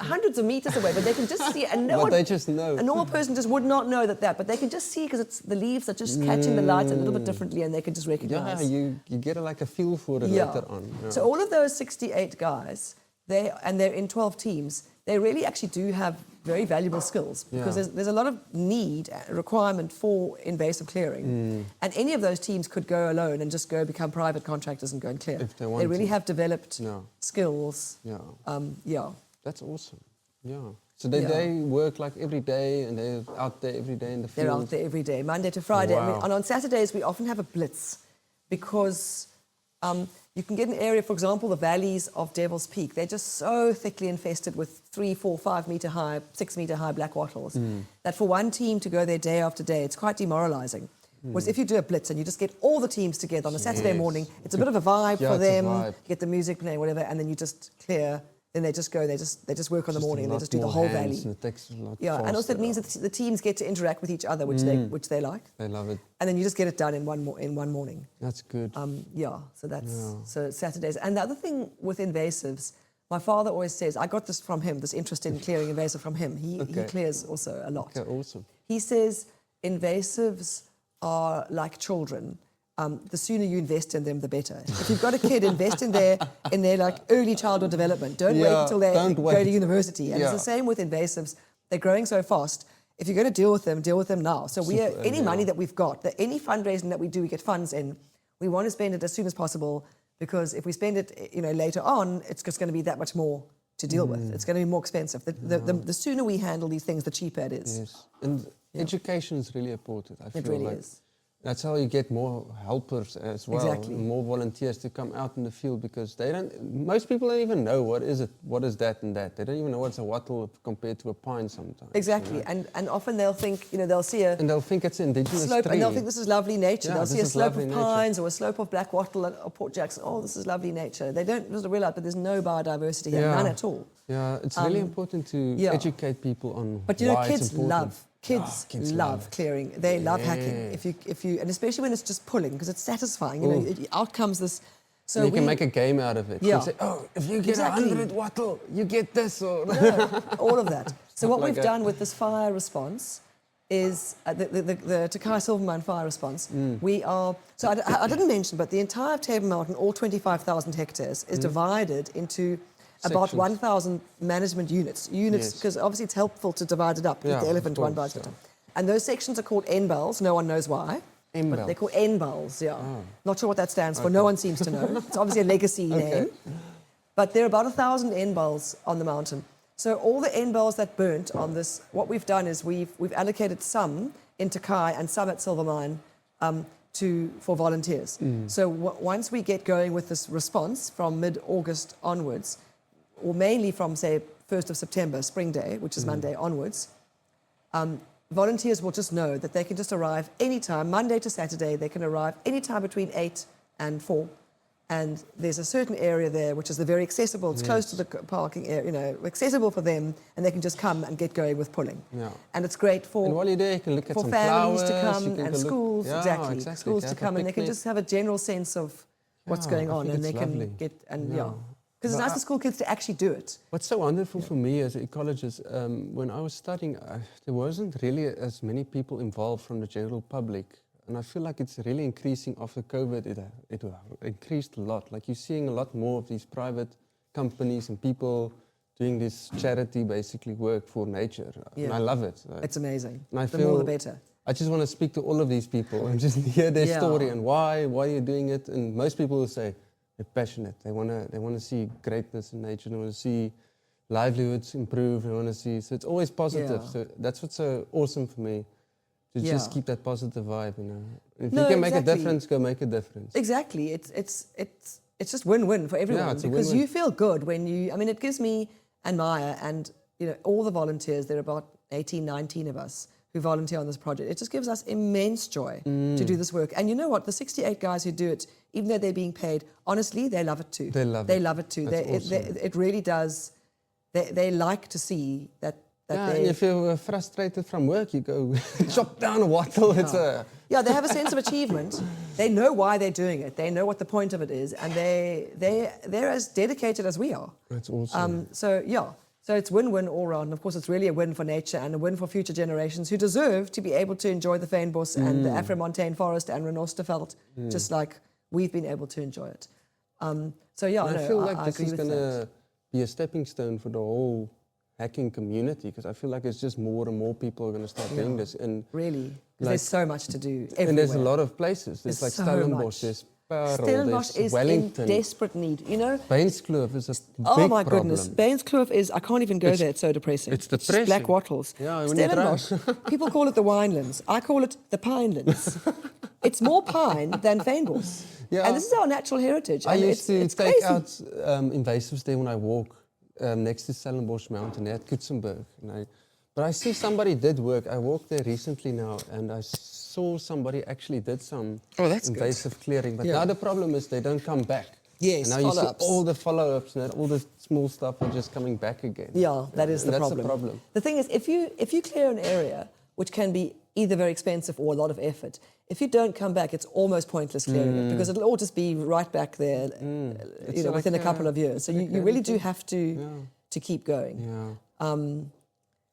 Speaker 5: hundreds of meters away, but they can just see it. And
Speaker 4: they just know.
Speaker 5: A normal person just would not know that, but they can just see because the leaves are just catching the light a little bit differently and they can just recognize.
Speaker 4: Yeah, you get like a feel for it later on. Yeah.
Speaker 5: So all of those 68 guys, they're in 12 teams, they really actually do have very valuable skills because there's a lot of requirement for invasive clearing. And any of those teams could go alone and just go become private contractors and go and clear.
Speaker 4: If they want
Speaker 5: They really
Speaker 4: to.
Speaker 5: have developed skills.
Speaker 4: Yeah. That's awesome. Yeah. So they work like every day and they're out there every day in the field.
Speaker 5: They're out there every day, Monday to Friday.
Speaker 4: Wow.
Speaker 5: I mean, and on Saturdays, we often have a blitz because you can get an area, for example, the valleys of Devil's Peak. They're just so thickly infested with 3, 4, 5 metre high, 6 metre high black wattles that for one team to go there day after day, it's quite demoralising. Whereas if you do a blitz and you just get all the teams together on a Saturday morning, it's a bit of a vibe for them, get the music playing, whatever, and then you just clear. Then they just go, they just work on the morning and they just do the whole valley.
Speaker 4: And it takes a lot
Speaker 5: and also it means that the teams get to interact with each other, which they like.
Speaker 4: They love it.
Speaker 5: And then you just get it done in one morning.
Speaker 4: That's good.
Speaker 5: So Saturdays. And the other thing with invasives, my father always says, I got this from him, this interest in clearing invasive from him. He clears also a lot.
Speaker 4: Okay, awesome.
Speaker 5: He says invasives are like children. The sooner you invest in them, the better. If you've got a kid, invest in their like early childhood development. Don't wait until they go to university. And it's the same with invasives. They're growing so fast. If you're going to deal with them now. So any money that we've got, any fundraising that we do, we get funds in. We want to spend it as soon as possible because if we spend it, later on, it's just going to be that much more to deal with. It's going to be more expensive. The sooner we handle these things, the cheaper it is.
Speaker 4: Yes, and education is really important. I feel
Speaker 5: It really
Speaker 4: like
Speaker 5: is.
Speaker 4: that's how you get more helpers as well,
Speaker 5: Exactly.
Speaker 4: more volunteers to come out in the field because most people don't even know what is that and that. They don't even know what's a wattle compared to a pine sometimes.
Speaker 5: Exactly, and often they'll think, they'll see a
Speaker 4: and they'll think it's indigenous
Speaker 5: slope,
Speaker 4: tree.
Speaker 5: and they'll think this is lovely nature.
Speaker 4: Yeah,
Speaker 5: They'll see a
Speaker 4: this is
Speaker 5: slope
Speaker 4: lovely
Speaker 5: of
Speaker 4: nature.
Speaker 5: pines or a slope of black wattle or Port Jackson. Oh, this is lovely nature. They don't realise, but there's no biodiversity here, none at all.
Speaker 4: Yeah, it's really important to educate people on
Speaker 5: But
Speaker 4: why
Speaker 5: kids
Speaker 4: it's important.
Speaker 5: Kids love clearing. They love hacking. If you, and especially when it's just pulling, because it's satisfying. Out comes this. So
Speaker 4: you can make a game out of it. You can say, if you get 100 wattle, you get this. Or
Speaker 5: all of that. So what
Speaker 4: like
Speaker 5: we've done with this fire response is the Takai Silvermine fire response. We are. So I didn't mention, but the entire Table Mountain, all 25,000 hectares, is divided into about 1,000 management units, because obviously it's helpful to divide it up, keep the elephant one by one. And those sections are called N-bells, no one knows why. But they're called N-bells, Not sure what that stands for, no one seems to know. It's obviously a legacy name. But there are about 1,000 N-bells on the mountain. So all the N-bells that burnt on this, what we've done is we've allocated some in Takai and some at Silvermine for volunteers. So once we get going with this response from mid-August onwards, or mainly from, say, 1st of September, Spring Day, which is Monday onwards, volunteers will just know that they can just arrive anytime, Monday to Saturday, they can arrive anytime between 8 and 4, And there's a certain area there which is the very accessible. It's close to the parking area, you know, accessible for them, and they can just come and get going with pulling.
Speaker 4: Yeah.
Speaker 5: And it's great for
Speaker 4: And while you're there, you can look at
Speaker 5: for
Speaker 4: some
Speaker 5: families
Speaker 4: flowers,
Speaker 5: to come
Speaker 4: you can
Speaker 5: and
Speaker 4: go look-
Speaker 5: schools,
Speaker 4: Yeah,
Speaker 5: exactly. Schools to
Speaker 4: Have a
Speaker 5: come and they can
Speaker 4: picnic.
Speaker 5: just have a general sense of what's
Speaker 4: Yeah,
Speaker 5: going
Speaker 4: I
Speaker 5: on,
Speaker 4: think
Speaker 5: and they
Speaker 4: it's
Speaker 5: can
Speaker 4: lovely.
Speaker 5: get and
Speaker 4: Yeah.
Speaker 5: because it's
Speaker 4: But
Speaker 5: nice for school kids to actually do it.
Speaker 4: What's so wonderful for me as an ecologist, when I was studying, there wasn't really as many people involved from the general public. And I feel like it's really increasing after COVID. It increased a lot. Like you're seeing a lot more of these private companies and people doing this charity basically work for nature. And
Speaker 5: Yeah.
Speaker 4: I love it.
Speaker 5: It's amazing.
Speaker 4: And I
Speaker 5: The more the
Speaker 4: feel-
Speaker 5: better.
Speaker 4: I just want to speak to all of these people and just hear their
Speaker 5: Yeah.
Speaker 4: story and why you're doing it. And most people will say they're passionate. They want to see greatness in nature. They want to see livelihoods improve. They want to see. So it's always positive.
Speaker 5: Yeah.
Speaker 4: So that's what's so awesome for me. To just
Speaker 5: Yeah.
Speaker 4: keep that positive vibe, you know. If
Speaker 5: No,
Speaker 4: you can make a
Speaker 5: exactly.
Speaker 4: difference, go make a difference.
Speaker 5: Exactly. It's just win-win for everyone
Speaker 4: it's a
Speaker 5: because
Speaker 4: win-win.
Speaker 5: you feel good when you. I mean, it gives me and Maya and all the volunteers. There are about 18, 19 of us who volunteer on this project. It just gives us immense joy to do this work. And you know what? The 68 guys who do it, even though they're being paid, honestly, they love it too.
Speaker 4: They love it.
Speaker 5: too.
Speaker 4: That's awesome.
Speaker 5: It really does. They like to see that.
Speaker 4: Yeah, and if you're frustrated from work, you go chop down a wattle. It's a
Speaker 5: they have a sense of achievement. They know why they're doing it. They know what the point of it is, and they're as dedicated as we are.
Speaker 4: That's awesome.
Speaker 5: So it's win-win all round. And of course, it's really a win for nature and a win for future generations who deserve to be able to enjoy the fynbos and the Afromontane forest and Renosterveld, just like we've been able to enjoy it.
Speaker 4: And I feel like this
Speaker 5: agree
Speaker 4: is
Speaker 5: with
Speaker 4: going
Speaker 5: that.
Speaker 4: to be a stepping stone for the whole hacking community, because I feel like it's just more and more people are going to start doing this. And
Speaker 5: Really, because
Speaker 4: like-
Speaker 5: there's so much to do everywhere.
Speaker 4: and there's a lot of places. There's
Speaker 5: There's
Speaker 4: like
Speaker 5: so
Speaker 4: Stellenbosch,
Speaker 5: much.
Speaker 4: there's Parel,
Speaker 5: Stellenbosch
Speaker 4: there's
Speaker 5: is
Speaker 4: Wellington.
Speaker 5: in desperate need, you know.
Speaker 4: Bainskloof is a
Speaker 5: Oh
Speaker 4: big
Speaker 5: my
Speaker 4: problem.
Speaker 5: goodness, Bainskloof is, I can't even go there, it's so depressing.
Speaker 4: it's
Speaker 5: just
Speaker 4: depressing.
Speaker 5: black wattles.
Speaker 4: Yeah, when you
Speaker 5: Stellenbosch, people call it the winelands. I call it the pinelands. It's more pine than fynbos.
Speaker 4: Yeah.
Speaker 5: And this is our natural heritage.
Speaker 4: I
Speaker 5: and
Speaker 4: used to
Speaker 5: it's
Speaker 4: take
Speaker 5: crazy.
Speaker 4: out invasives there when I walk next to Stellenbosch Mountain at Kutsenberg. But I see somebody did work. I walked there recently now, and I saw somebody actually did some
Speaker 5: that's good.
Speaker 4: invasive clearing. But
Speaker 5: Yeah.
Speaker 4: now the problem is they don't come back.
Speaker 5: Yes,
Speaker 4: and now you see
Speaker 5: follow-ups.
Speaker 4: all the follow-ups and all the small stuff are just coming back again.
Speaker 5: Yeah, that is the
Speaker 4: And
Speaker 5: problem.
Speaker 4: That's the problem.
Speaker 5: The thing is, if you clear an area, which can be either very expensive or a lot of effort, if you don't come back, it's almost pointless clearing it because it'll all just be right back there,
Speaker 4: It's like
Speaker 5: within a couple of years. So you really do have to keep going.
Speaker 4: Yeah.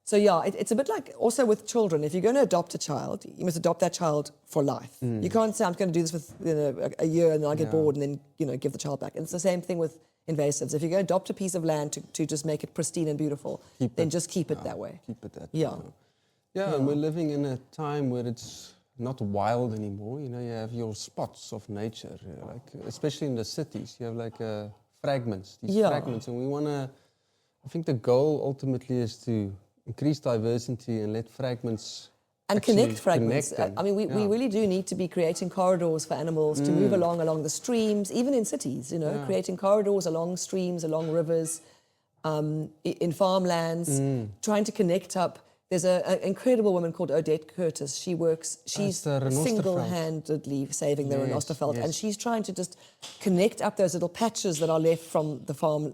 Speaker 5: It's a bit like also with children. If you're going to adopt a child, you must adopt that child for life. You can't say, I'm going to do this with a year and then I get bored and then give the child back. And it's the same thing with invasives. If you're going to adopt a piece of land to just make it pristine and beautiful, then just keep it that way.
Speaker 4: Keep it that
Speaker 5: Yeah.
Speaker 4: way. Yeah, and we're living in a time where it's not wild anymore. You know, you have your spots of nature, especially in the cities. You have fragments, these fragments. And we want to, I think the goal ultimately is to increase diversity and let fragments
Speaker 5: And
Speaker 4: actually
Speaker 5: connect fragments.
Speaker 4: them.
Speaker 5: I mean, we really do need to be creating corridors for animals to move along the streams, even in cities, creating corridors along streams, along rivers, in farmlands, trying to connect up. There's an incredible woman called Odette Curtis. She's
Speaker 4: the Renosterveld.
Speaker 5: single-handedly saving the
Speaker 4: Yes,
Speaker 5: Renosterveld,
Speaker 4: yes.
Speaker 5: and she's trying to just connect up those little patches that are left from the farm,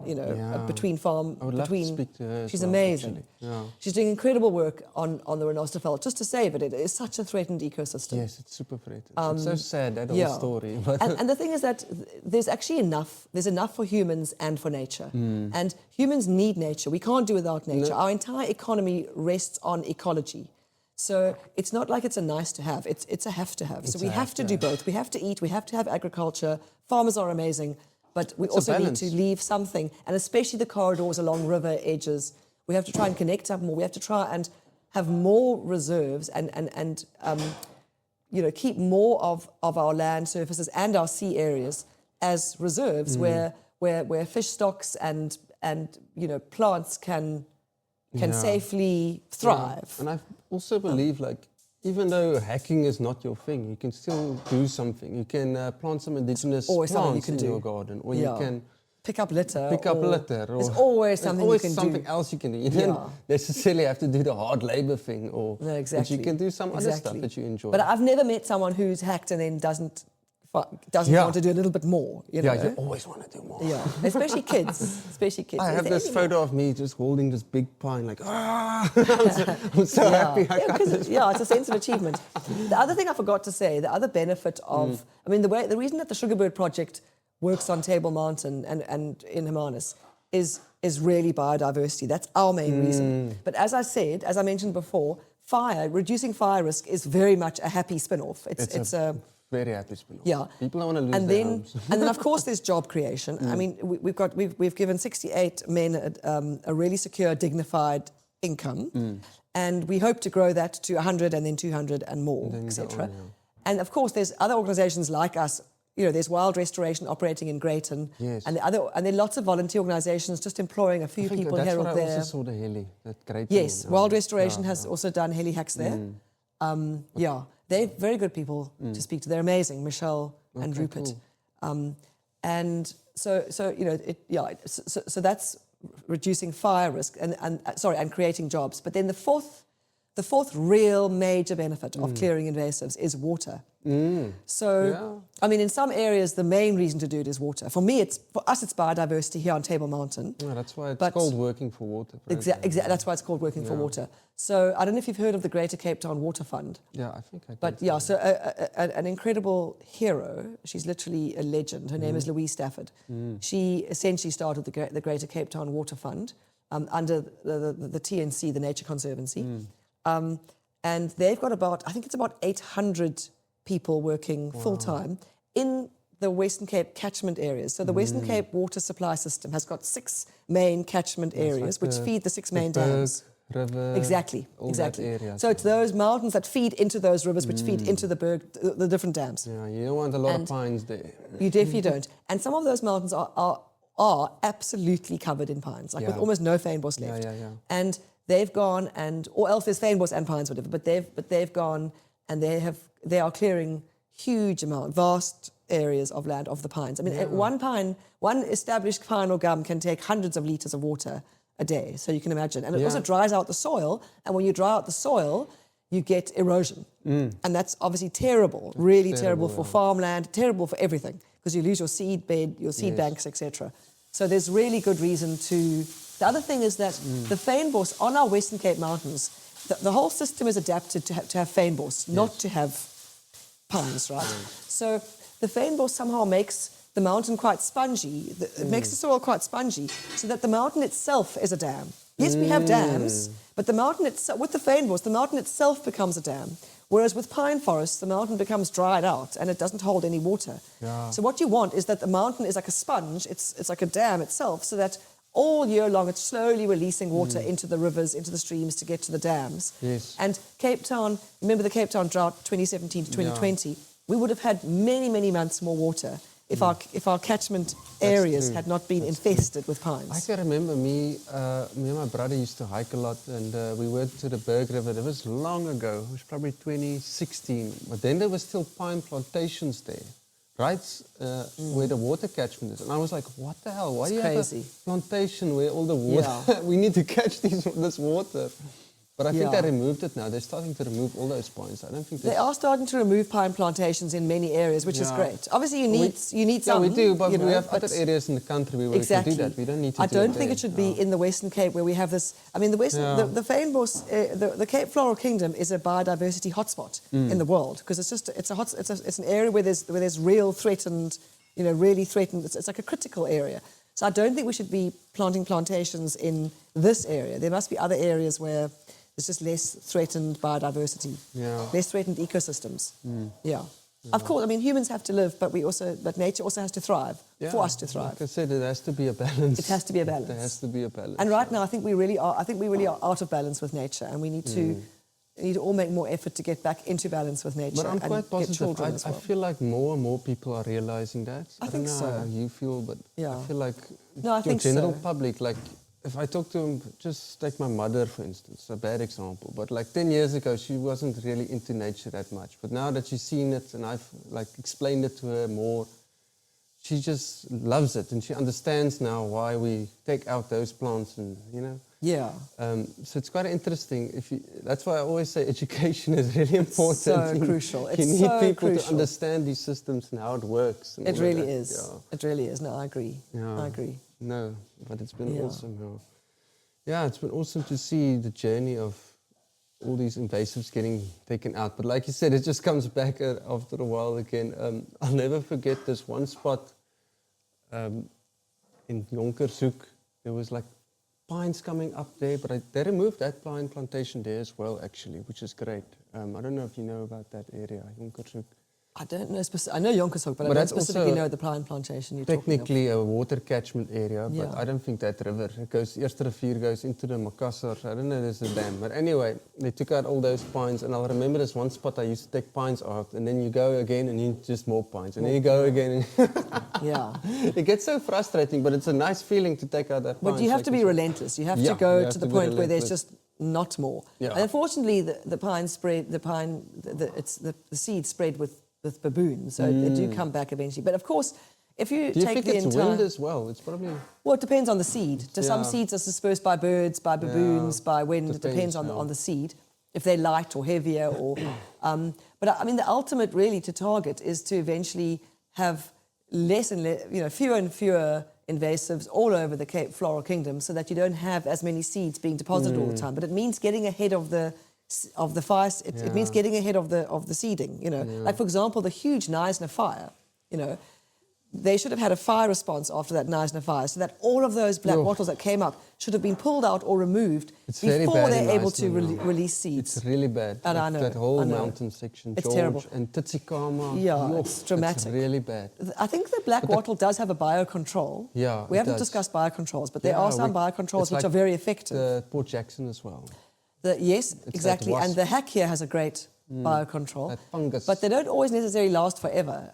Speaker 5: between farm.
Speaker 4: I would love to speak to her as
Speaker 5: She's
Speaker 4: well,
Speaker 5: amazing.
Speaker 4: actually. Yeah.
Speaker 5: She's doing incredible work on the Renosterveld just to save it. It is such a threatened ecosystem.
Speaker 4: Yes, it's super threatened. It's so sad, that whole story. But
Speaker 5: And the thing is that there's actually enough. There's enough for humans and for nature. And humans need nature. We can't do without nature. Our entire economy rests on ecology. So it's not like it's a nice to have. It's a have to have. So we have to do both. We have to eat. We have to have agriculture. Farmers are amazing. But we
Speaker 4: It's a
Speaker 5: also need
Speaker 4: balance.
Speaker 5: to leave something. And especially the corridors along river edges. We have to try and connect up more. We have to try and have more reserves and keep more of our land surfaces and our sea areas as reserves where fish stocks and plants can safely thrive.
Speaker 4: Yeah. And I also believe, even though hacking is not your thing, you can still do something. You can plant some indigenous
Speaker 5: always something you
Speaker 4: plants
Speaker 5: can
Speaker 4: in
Speaker 5: do.
Speaker 4: your garden, or you can
Speaker 5: pick up litter.
Speaker 4: pick up litter. Or
Speaker 5: There's always something you can do.
Speaker 4: something else you can do. You don't necessarily have to do the hard labor thing,
Speaker 5: No,
Speaker 4: but
Speaker 5: exactly.
Speaker 4: you can do some other stuff that you enjoy.
Speaker 5: But I've never met someone who's hacked and then doesn't doesn't
Speaker 4: Yeah.
Speaker 5: want to do a little bit more, you know?
Speaker 4: Yeah, you always want to do more.
Speaker 5: Yeah, especially kids.
Speaker 4: I have this
Speaker 5: Anyway.
Speaker 4: photo of me just holding this big pine, like, I'm so happy I got this.
Speaker 5: Yeah, it's a sense of achievement. The other thing I forgot to say, the other benefit of, I mean, the reason that the Sugarbird Project works on Table Mountain and in Hermanus is really biodiversity. That's our main reason. But as I mentioned before, reducing fire risk is very much a happy spin-off. It's a
Speaker 4: very happy spin-off.
Speaker 5: yeah.
Speaker 4: People don't want to lose their homes.
Speaker 5: And then, of course, there's job creation. I mean, we've given 68 men a really secure, dignified income, and we hope to grow that to 100 and then 200 and more, etc. And of course, there's other organisations like us. You know, there's Wild Restoration operating in Greyton,
Speaker 4: Yes.
Speaker 5: and there are lots of volunteer organisations just employing a few people here or
Speaker 4: That's
Speaker 5: there.
Speaker 4: what I also saw the heli, that great
Speaker 5: Yes,
Speaker 4: one.
Speaker 5: Wild Restoration has also done heli hacks there. Yeah, they're very good people to speak to. They're amazing, Michelle and Rupert.
Speaker 4: Cool.
Speaker 5: And so you know, so that's reducing fire risk and creating jobs. But then the fourth real major benefit of clearing invasives is water. So, I mean, in some areas, the main reason to do it is water. For us, it's biodiversity here on Table Mountain.
Speaker 4: Yeah, that's why it's called Working for Water.
Speaker 5: Exactly. That's why it's called Working for Water. So I don't know if you've heard of the Greater Cape Town Water Fund.
Speaker 4: Yeah, I think I did.
Speaker 5: But yeah, so an incredible hero. She's literally a legend. Her name is Louise Stafford. She essentially started the Greater Cape Town Water Fund under the TNC, the Nature Conservancy. And they've got about 800 people working full-time in the Western Cape catchment areas. So the Western Cape water supply system has got 6 main catchment areas, which feed the 6 main dams.
Speaker 4: River,
Speaker 5: Exactly.
Speaker 4: Area,
Speaker 5: So it's those mountains that feed into those rivers, which feed into the berg, the different dams.
Speaker 4: Yeah, you don't want a lot of pines there.
Speaker 5: You definitely don't. And some of those mountains are absolutely covered in pines, like with almost no fynbos left.
Speaker 4: Yeah.
Speaker 5: And they've gone or else there's fynbos and pines, whatever. But they've gone and they are clearing vast areas of land of the pines. I mean, one established pine or gum can take hundreds of litres of water a day, so you can imagine. And it also dries out the soil, and when you dry out the soil, you get erosion. And that's obviously terrible, really terrible for farmland, terrible for everything, because you lose your seed bed, your seed banks, etc. So there's really good reason to... The other thing is that the fynbos on our Western Cape Mountains, the whole system is adapted to have fynbos, not to have pines, right? So the fynbos somehow makes the mountain quite spongy. It makes the soil quite spongy, so that the mountain itself is a dam. Yes, we have dams, but the mountain itself, with the fynbos, the mountain itself becomes a dam. Whereas with pine forests, the mountain becomes dried out and it doesn't hold any water. Yeah. So what you want is that the mountain is like a sponge. It's like a dam itself, so that all year long it's slowly releasing water into the rivers, into the streams to get to the dams.
Speaker 4: Yes.
Speaker 5: And Cape Town, remember the Cape Town drought 2017 to 2020? We would have had many, many months more water if our catchment areas had not been infested with pines.
Speaker 4: I can remember me and my brother used to hike a lot, and we went to the Berg River. That was long ago. It was probably 2016. But then there were still pine plantations there, right? Where the water catchment is. And I was like, what the hell? Why do you have a plantation where all the water... we need to catch this water. But I think they removed it now. They're starting to remove all those pines. I don't think
Speaker 5: they are starting to remove pine plantations in many areas, which is great. Obviously, you need some.
Speaker 4: Yeah, we do, but we have other areas in the country where we can do that. We don't need to.
Speaker 5: I don't think it should be in the Western Cape where we have this. I mean, the fynbos, the Cape Floral Kingdom is a biodiversity hotspot in the world, because it's an area where there's real threatened, really threatened. It's like a critical area. So I don't think we should be planting plantations in this area. There must be other areas where there's just less threatened biodiversity, less threatened ecosystems. Of course, I mean, humans have to live, but nature also has to thrive for us to thrive.
Speaker 4: Like I said, it has to be a balance.
Speaker 5: It has to be a balance.
Speaker 4: There has to be a balance.
Speaker 5: And right now, I think we really are out of balance with nature, and we need to all make more effort to get back into balance with nature.
Speaker 4: But I'm quite positive.
Speaker 5: I
Speaker 4: I feel like more and more people are realizing that.
Speaker 5: I think
Speaker 4: don't
Speaker 5: so.
Speaker 4: know how you feel, but I feel like
Speaker 5: I think
Speaker 4: general public, like, if I talk to them, just take my mother, for instance, a bad example. But like 10 years ago, she wasn't really into nature that much. But now that she's seen it and I've like explained it to her more, she just loves it. And she understands now why we take out those plants and,
Speaker 5: Yeah.
Speaker 4: So it's quite interesting. That's why I always say education is really important.
Speaker 5: So crucial. It's
Speaker 4: you need
Speaker 5: so
Speaker 4: people
Speaker 5: crucial.
Speaker 4: to understand these systems and how it works. And
Speaker 5: It
Speaker 4: all
Speaker 5: really
Speaker 4: of that.
Speaker 5: is.
Speaker 4: Yeah.
Speaker 5: It really is. No, I agree.
Speaker 4: Yeah.
Speaker 5: I agree.
Speaker 4: No, but it's been
Speaker 5: Yeah.
Speaker 4: awesome. Yeah, it's been awesome to see the journey of all these invasives getting taken out. But like you said, it just comes back after a while again. I'll never forget this one spot in Jonkershoek. There was like pines coming up there, but they removed that pine plantation there as well, actually, which is great. I don't know if you know about that area, Jonkershoek.
Speaker 5: I don't know I know Jonkershoek, but I don't
Speaker 4: that's
Speaker 5: specifically
Speaker 4: also
Speaker 5: know the pine plantation you're talking of.
Speaker 4: Technically a water catchment area, but
Speaker 5: Yeah.
Speaker 4: I don't think that river goes. Eerste rivier goes into the Makassar. I don't know. There's a dam, but anyway, they took out all those pines, and I'll remember this one spot I used to take pines out, and then you go again, and you just more pines, and then you go again. And
Speaker 5: Yeah.
Speaker 4: it gets so frustrating, but it's a nice feeling to take out that.
Speaker 5: But you have to be relentless. You have to go
Speaker 4: you have
Speaker 5: to the
Speaker 4: be
Speaker 5: point where there's
Speaker 4: relentless.
Speaker 5: just not more.
Speaker 4: Yeah.
Speaker 5: And unfortunately, the pine spread, the seeds spread with baboons, so they do come back eventually. But of course, if you
Speaker 4: Do you
Speaker 5: take
Speaker 4: think
Speaker 5: the
Speaker 4: it's
Speaker 5: entire...
Speaker 4: wind as well? It's probably...
Speaker 5: Well, it depends on the seed. Some
Speaker 4: Yeah.
Speaker 5: seeds are dispersed by birds, by baboons, by wind. It depends on the seed, if they're light or heavier. Or, but I mean, the ultimate really to target is to eventually have less and fewer and fewer invasives all over the Cape Floral Kingdom, so that you don't have as many seeds being deposited all the time. But it means getting ahead of the fire. It means getting ahead of the seeding. Like for example, the huge Neisner fire. They should have had a fire response after that Neisner fire, so that all of those black wattles that came up should have been pulled out or removed before they're able to release seeds.
Speaker 4: It's really bad.
Speaker 5: And I know,
Speaker 4: that whole
Speaker 5: I know.
Speaker 4: mountain section,
Speaker 5: It's
Speaker 4: George
Speaker 5: terrible.
Speaker 4: and Titsikama.
Speaker 5: Yeah, it's dramatic.
Speaker 4: It's really bad.
Speaker 5: I think the black wattle does have a biocontrol.
Speaker 4: Yeah,
Speaker 5: We
Speaker 4: it
Speaker 5: haven't
Speaker 4: does.
Speaker 5: discussed biocontrols, but there are some biocontrols
Speaker 4: it's
Speaker 5: which
Speaker 4: like
Speaker 5: are very effective.
Speaker 4: Port Jackson as well.
Speaker 5: Yes, exactly.
Speaker 4: wasp.
Speaker 5: And the hack here has a great biocontrol.
Speaker 4: That fungus.
Speaker 5: But they don't always necessarily last forever.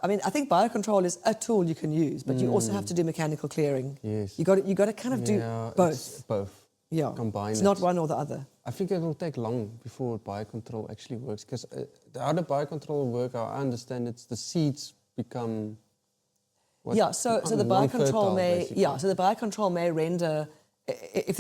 Speaker 5: I think biocontrol is a tool you can use, but you also have to do mechanical clearing.
Speaker 4: Yes.
Speaker 5: You got to kind of do
Speaker 4: it's
Speaker 5: both.
Speaker 4: both.
Speaker 5: Yeah.
Speaker 4: Combine
Speaker 5: It's
Speaker 4: it.
Speaker 5: not one or the other.
Speaker 4: I think it will take long before biocontrol actually works, because how the biocontrol work, how I understand it's the seeds become...
Speaker 5: So the biocontrol may render, if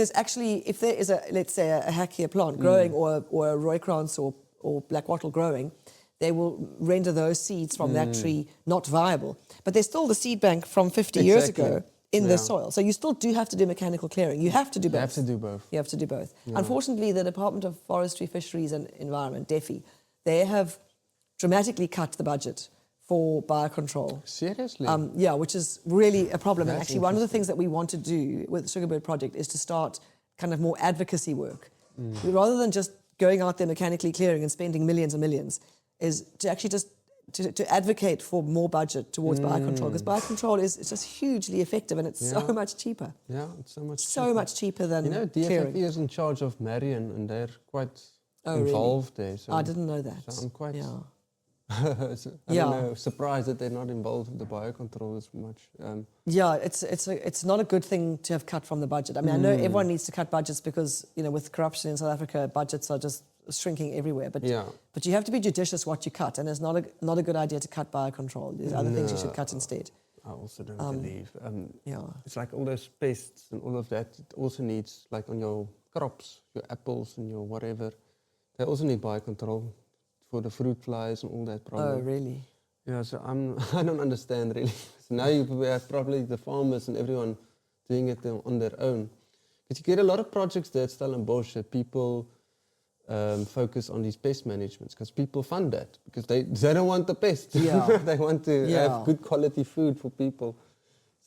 Speaker 5: there is let's say a Hackia plant growing or a Roykrans or black wattle growing, they will render those seeds from that tree not viable. But there's still the seed bank from 50 years ago in the soil. So you still do have to do mechanical clearing. You have to do both. You have to do both.
Speaker 4: Yeah.
Speaker 5: Unfortunately, the Department of Forestry, Fisheries and Environment, DEFI, they have dramatically cut the budget for biocontrol.
Speaker 4: Seriously?
Speaker 5: Which is really a problem. And
Speaker 4: That's
Speaker 5: actually, one of the things that we want to do with the Sugarbird Project is to start kind of more advocacy work. Rather than just going out there mechanically clearing and spending millions and millions, is to actually just to advocate for more budget towards biocontrol, because biocontrol is just hugely effective and it's so much cheaper.
Speaker 4: Yeah, it's so much
Speaker 5: So much cheaper than
Speaker 4: DFFE
Speaker 5: clearing.
Speaker 4: is in charge of Marion, and they're quite
Speaker 5: Really?
Speaker 4: involved there. So
Speaker 5: I didn't know that.
Speaker 4: So I'm quite
Speaker 5: Yeah.
Speaker 4: don't know, surprised that they're not involved with the biocontrol as much.
Speaker 5: It's not a good thing to have cut from the budget. I mean, I know everyone needs to cut budgets because, with corruption in South Africa, budgets are just shrinking everywhere. But you have to be judicious what you cut, and it's not a good idea to cut biocontrol. There's other things you should cut instead.
Speaker 4: I also don't believe.
Speaker 5: Yeah.
Speaker 4: It's like all those pests and all of that. It also needs, like on your crops, your apples and your whatever, they also need biocontrol for the fruit flies and all that problem.
Speaker 5: Oh, really?
Speaker 4: Yeah, so I don't understand really. So now you have probably the farmers and everyone doing it on their own. Because you get a lot of projects there at Stellenbosch that people focus on these pest managements, because people fund that because they don't want the pests.
Speaker 5: Yeah.
Speaker 4: They want to have good quality food for people.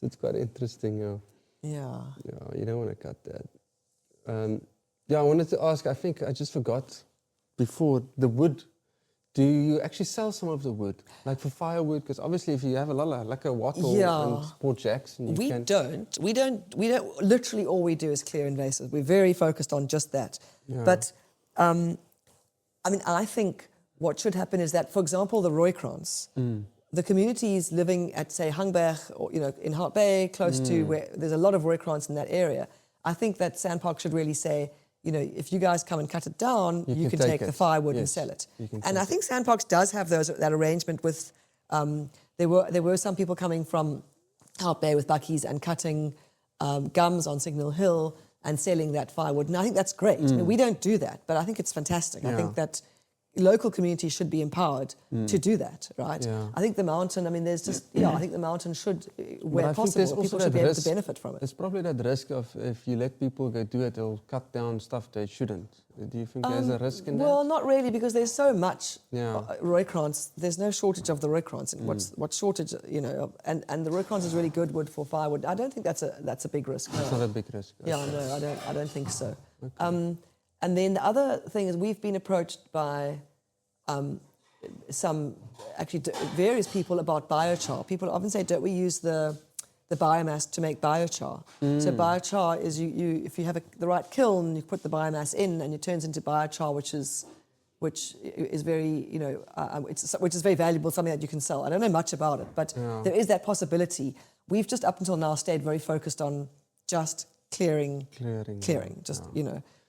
Speaker 4: So it's quite interesting.
Speaker 5: Yeah.
Speaker 4: Yeah, you don't want to cut that. I wanted to ask, I think I just forgot before, the wood. Do you actually sell some of the wood, like for firewood? Because obviously, if you have a lot, like a wattle and Port Jackson,
Speaker 5: We don't. Literally, all we do is clear invasives. We're very focused on just that.
Speaker 4: Yeah.
Speaker 5: But I think what should happen is that, for example, the Roykrans, the communities living at, say, Hangberg or in Hart Bay, close to where there's a lot of Roykrans in that area. I think that Sandpark should really say, if you guys come and cut it down, you can take the firewood and sell it. And I think Sandparks does have that arrangement with. There were some people coming from Hart Bay with buckies and cutting gums on Signal Hill and selling that firewood. And I think that's great. I mean, we don't do that, but I think it's fantastic. I think that local communities should be empowered to do that, right?
Speaker 4: Yeah.
Speaker 5: I think the mountain, I mean, there's just, I think the mountain should, where
Speaker 4: I think
Speaker 5: possible,
Speaker 4: there's
Speaker 5: people
Speaker 4: also
Speaker 5: should be
Speaker 4: that
Speaker 5: able to
Speaker 4: risk.
Speaker 5: benefit from it.
Speaker 4: There's probably that risk of if you let people go do it, they'll cut down stuff they shouldn't. Do you think there's a risk in
Speaker 5: Well,
Speaker 4: that?
Speaker 5: not really, because there's so much
Speaker 4: Yeah.
Speaker 5: rooikrans. There's no shortage of the rooikrans. What's shortage, and the rooikrans is really good wood for firewood. I don't think that's a big risk. No.
Speaker 4: It's not a big risk.
Speaker 5: Yeah, no, I don't think so. Okay. And then the other thing is we've been approached by various people about biochar. People often say, don't we use the biomass to make biochar? So biochar is if you have the right kiln, you put the biomass in and it turns into biochar, which is very, which is very valuable, something that you can sell. I don't know much about it, but there is that possibility. We've just up until now stayed very focused on just clearing,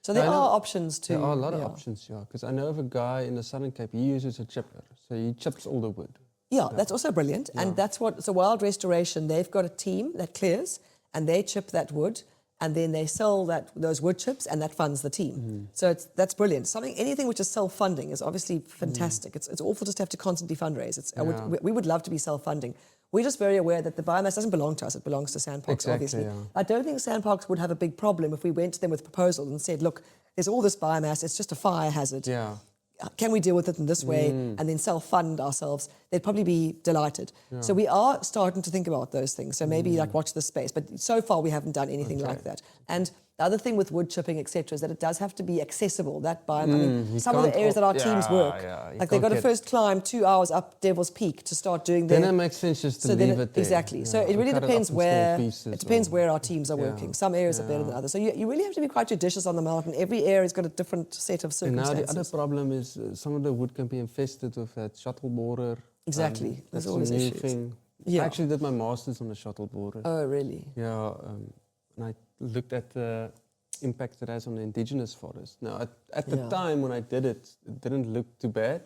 Speaker 5: So there are options to...
Speaker 4: There are a lot of options, because I know of a guy in the Southern Cape, he uses a chipper, so he chips all the wood.
Speaker 5: Yeah, that's also brilliant. And that's what... So Wild Restoration, they've got a team that clears, and they chip that wood, and then they sell those wood chips, and that funds the team. So that's brilliant. Anything which is self-funding is obviously fantastic. It's awful just to have to constantly fundraise. We would love to be self-funding. We're just very aware that the biomass doesn't belong to us, it belongs to Sandparks, obviously.
Speaker 4: Yeah.
Speaker 5: I don't think Sandparks would have a big problem if we went to them with proposals and said, look, there's all this biomass, it's just a fire hazard.
Speaker 4: Yeah.
Speaker 5: Can we deal with it in this way and then self-fund ourselves? They'd probably be delighted. Yeah. So we are starting to think about those things. So maybe watch the space. But so far we haven't done anything like that. And the other thing with wood chipping, etc., is that it does have to be accessible. That biomass. I mean, some of the areas that our teams work, like they've got to first climb 2 hours up Devil's Peak to start doing their...
Speaker 4: Then it makes sense just to leave it there.
Speaker 5: Exactly. So it really depends where our teams are working. Some areas are better than others. So you really have to be quite judicious on the mountain. Every area's got a different set of circumstances.
Speaker 4: And now the other problem is some of the wood can be infested with that shuttle borer.
Speaker 5: Exactly. There's always
Speaker 4: a new
Speaker 5: issues.
Speaker 4: thing.
Speaker 5: Yeah.
Speaker 4: I actually did my master's on the shuttle borer.
Speaker 5: Oh, really?
Speaker 4: Yeah, and I looked at the impact it has on the indigenous forest. Now, at the time when I did it, it didn't look too bad.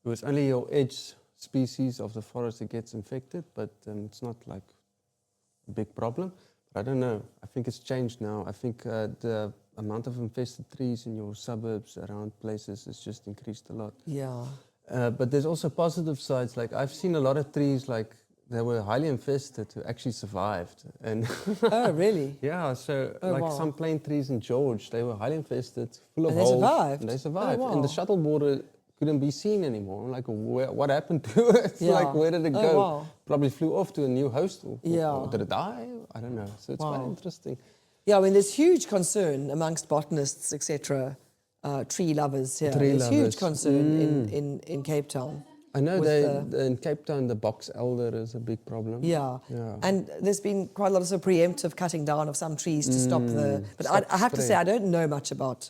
Speaker 4: It was only your edge species of the forest that gets infected, but it's not like a big problem. But I don't know. I think it's changed now. I think the amount of infested trees in your suburbs around places has just increased a lot.
Speaker 5: Yeah.
Speaker 4: But there's also positive sides. Like I've seen a lot of trees like they were highly infested who actually survived. And
Speaker 5: oh, really?
Speaker 4: Yeah, so some plane trees in George, they were highly infested, full of
Speaker 5: and
Speaker 4: holes.
Speaker 5: Survived?
Speaker 4: And they survived.
Speaker 5: Oh, wow.
Speaker 4: And the shuttle border couldn't be seen anymore. I'm like, what happened to it? Like, where did it go?
Speaker 5: Wow.
Speaker 4: Probably flew off to a new host.
Speaker 5: Yeah.
Speaker 4: Did it die? I don't know. So it's quite interesting.
Speaker 5: Yeah, I mean, there's huge concern amongst botanists, etc., tree lovers here. There's huge concern in Cape Town.
Speaker 4: I know in Cape Town, the box elder is a big problem.
Speaker 5: Yeah. And there's been quite a lot of sort of preemptive cutting down of some trees to stop the... But I have to say, I don't know much about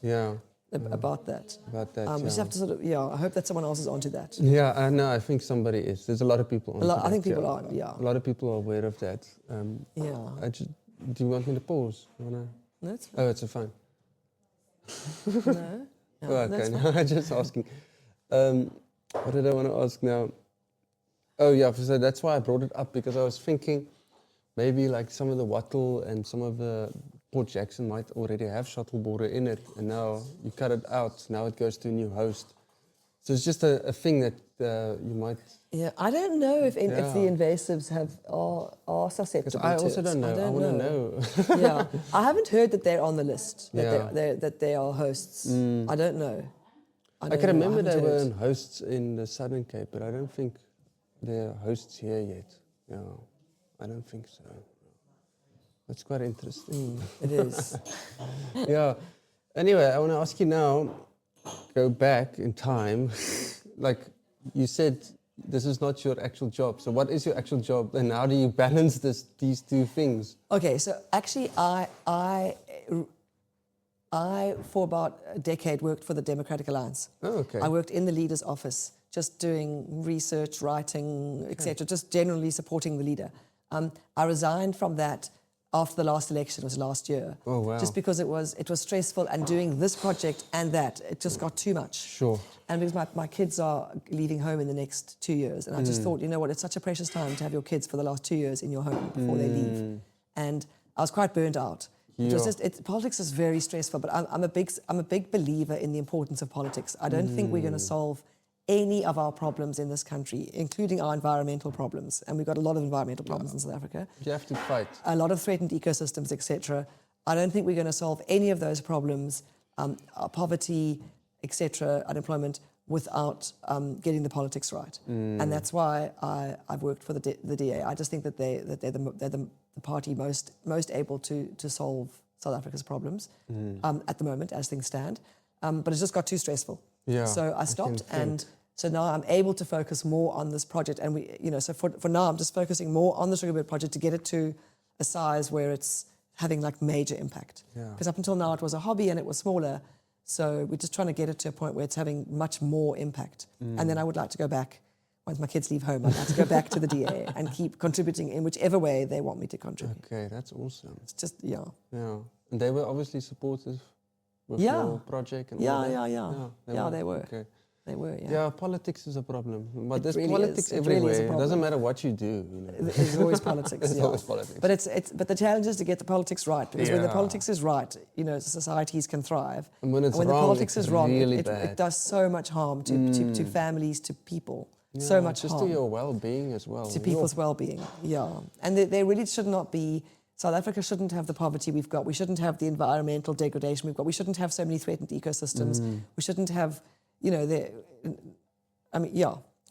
Speaker 5: about that. We just have to sort of, I hope that someone else is onto that.
Speaker 4: Yeah, I know, I think somebody is. There's a lot of people onto that.
Speaker 5: I think people are,
Speaker 4: A lot of people are aware of that. Do you want me to pause?
Speaker 5: No, it's fine.
Speaker 4: Oh, it's a phone.
Speaker 5: No.
Speaker 4: Okay, no, I'm just asking. What did I want to ask now? Oh, yeah, so that's why I brought it up, because I was thinking maybe like some of the wattle and some of the Port Jackson might already have shuttle border in it, and now you cut it out, now it goes to a new host. So it's just a thing that you might...
Speaker 5: Yeah, I don't know if the invasives are susceptible to it.
Speaker 4: I also don't know. I want to know.
Speaker 5: Yeah, I haven't heard that they're on the list, that they are hosts. I don't know.
Speaker 4: I can remember they were hosts in the Southern Cape, but I don't think they're hosts here yet. No, I don't think so. That's quite interesting.
Speaker 5: It is.
Speaker 4: Yeah. Anyway, I want to ask you now, go back in time. Like you said, this is not your actual job. So what is your actual job, and how do you balance these two things?
Speaker 5: Okay, so actually I, for about a decade, worked for the Democratic Alliance.
Speaker 4: Oh, okay.
Speaker 5: I worked in the leader's office, just doing research, writing, etc., just generally supporting the leader. I resigned from that after the last election, it was last year.
Speaker 4: Oh, wow.
Speaker 5: Just because it was stressful, and doing this project and that, it just got too much.
Speaker 4: Sure.
Speaker 5: And because my kids are leaving home in the next 2 years, and I just thought, you know what, it's such a precious time to have your kids for the last 2 years in your home before they leave. And I was quite burnt out. It was
Speaker 4: Yeah.
Speaker 5: just, politics is very stressful, but I'm a big believer in the importance of politics. I don't think we're going to solve any of our problems in this country, including our environmental problems. And we've got a lot of environmental problems in South Africa.
Speaker 4: You have to fight.
Speaker 5: A lot of threatened ecosystems, etc. I don't think we're going to solve any of those problems, poverty, etc., unemployment, without getting the politics right. And that's why I've worked for the DA. I just think that they're the party most able to solve South Africa's problems at the moment, as things stand. But it's just got too stressful.
Speaker 4: Yeah,
Speaker 5: So I stopped, and so now I'm able to focus more on this project. And so for now, I'm just focusing more on the Sugarbird Project to get it to a size where it's having like major impact. Because up until now it was a hobby and it was smaller. So we're just trying to get it to a point where it's having much more impact. And then I would like to go back, once my kids leave home, I'd like to go back to the DA and keep contributing in whichever way they want me to contribute.
Speaker 4: Okay, that's awesome.
Speaker 5: It's just, yeah.
Speaker 4: Yeah. And they were obviously supportive with
Speaker 5: Yeah.
Speaker 4: your project and
Speaker 5: Yeah,
Speaker 4: all that?
Speaker 5: yeah. They were.
Speaker 4: Okay.
Speaker 5: They were, yeah.
Speaker 4: Yeah, politics is a problem. But
Speaker 5: It
Speaker 4: there's
Speaker 5: really
Speaker 4: politics
Speaker 5: is. It really
Speaker 4: everywhere.
Speaker 5: is a
Speaker 4: it
Speaker 5: problem.
Speaker 4: doesn't matter what you do. You know.
Speaker 5: There's always politics.
Speaker 4: There's
Speaker 5: yeah.
Speaker 4: always politics.
Speaker 5: But the challenge is to get the politics right, because when the
Speaker 4: Yeah.
Speaker 5: politics is right, societies can thrive.
Speaker 4: And when it's
Speaker 5: the
Speaker 4: wrong,
Speaker 5: politics
Speaker 4: it's
Speaker 5: is wrong,
Speaker 4: really
Speaker 5: it
Speaker 4: bad.
Speaker 5: does so much harm to families, to people. So
Speaker 4: Yeah,
Speaker 5: much
Speaker 4: just
Speaker 5: harm
Speaker 4: to your well-being as well.
Speaker 5: to people's well-being. Yeah, and they really should not be. South Africa shouldn't have the poverty we've got. We shouldn't have the environmental degradation we've got. We shouldn't have so many threatened ecosystems. We shouldn't have,
Speaker 4: Yeah,
Speaker 5: It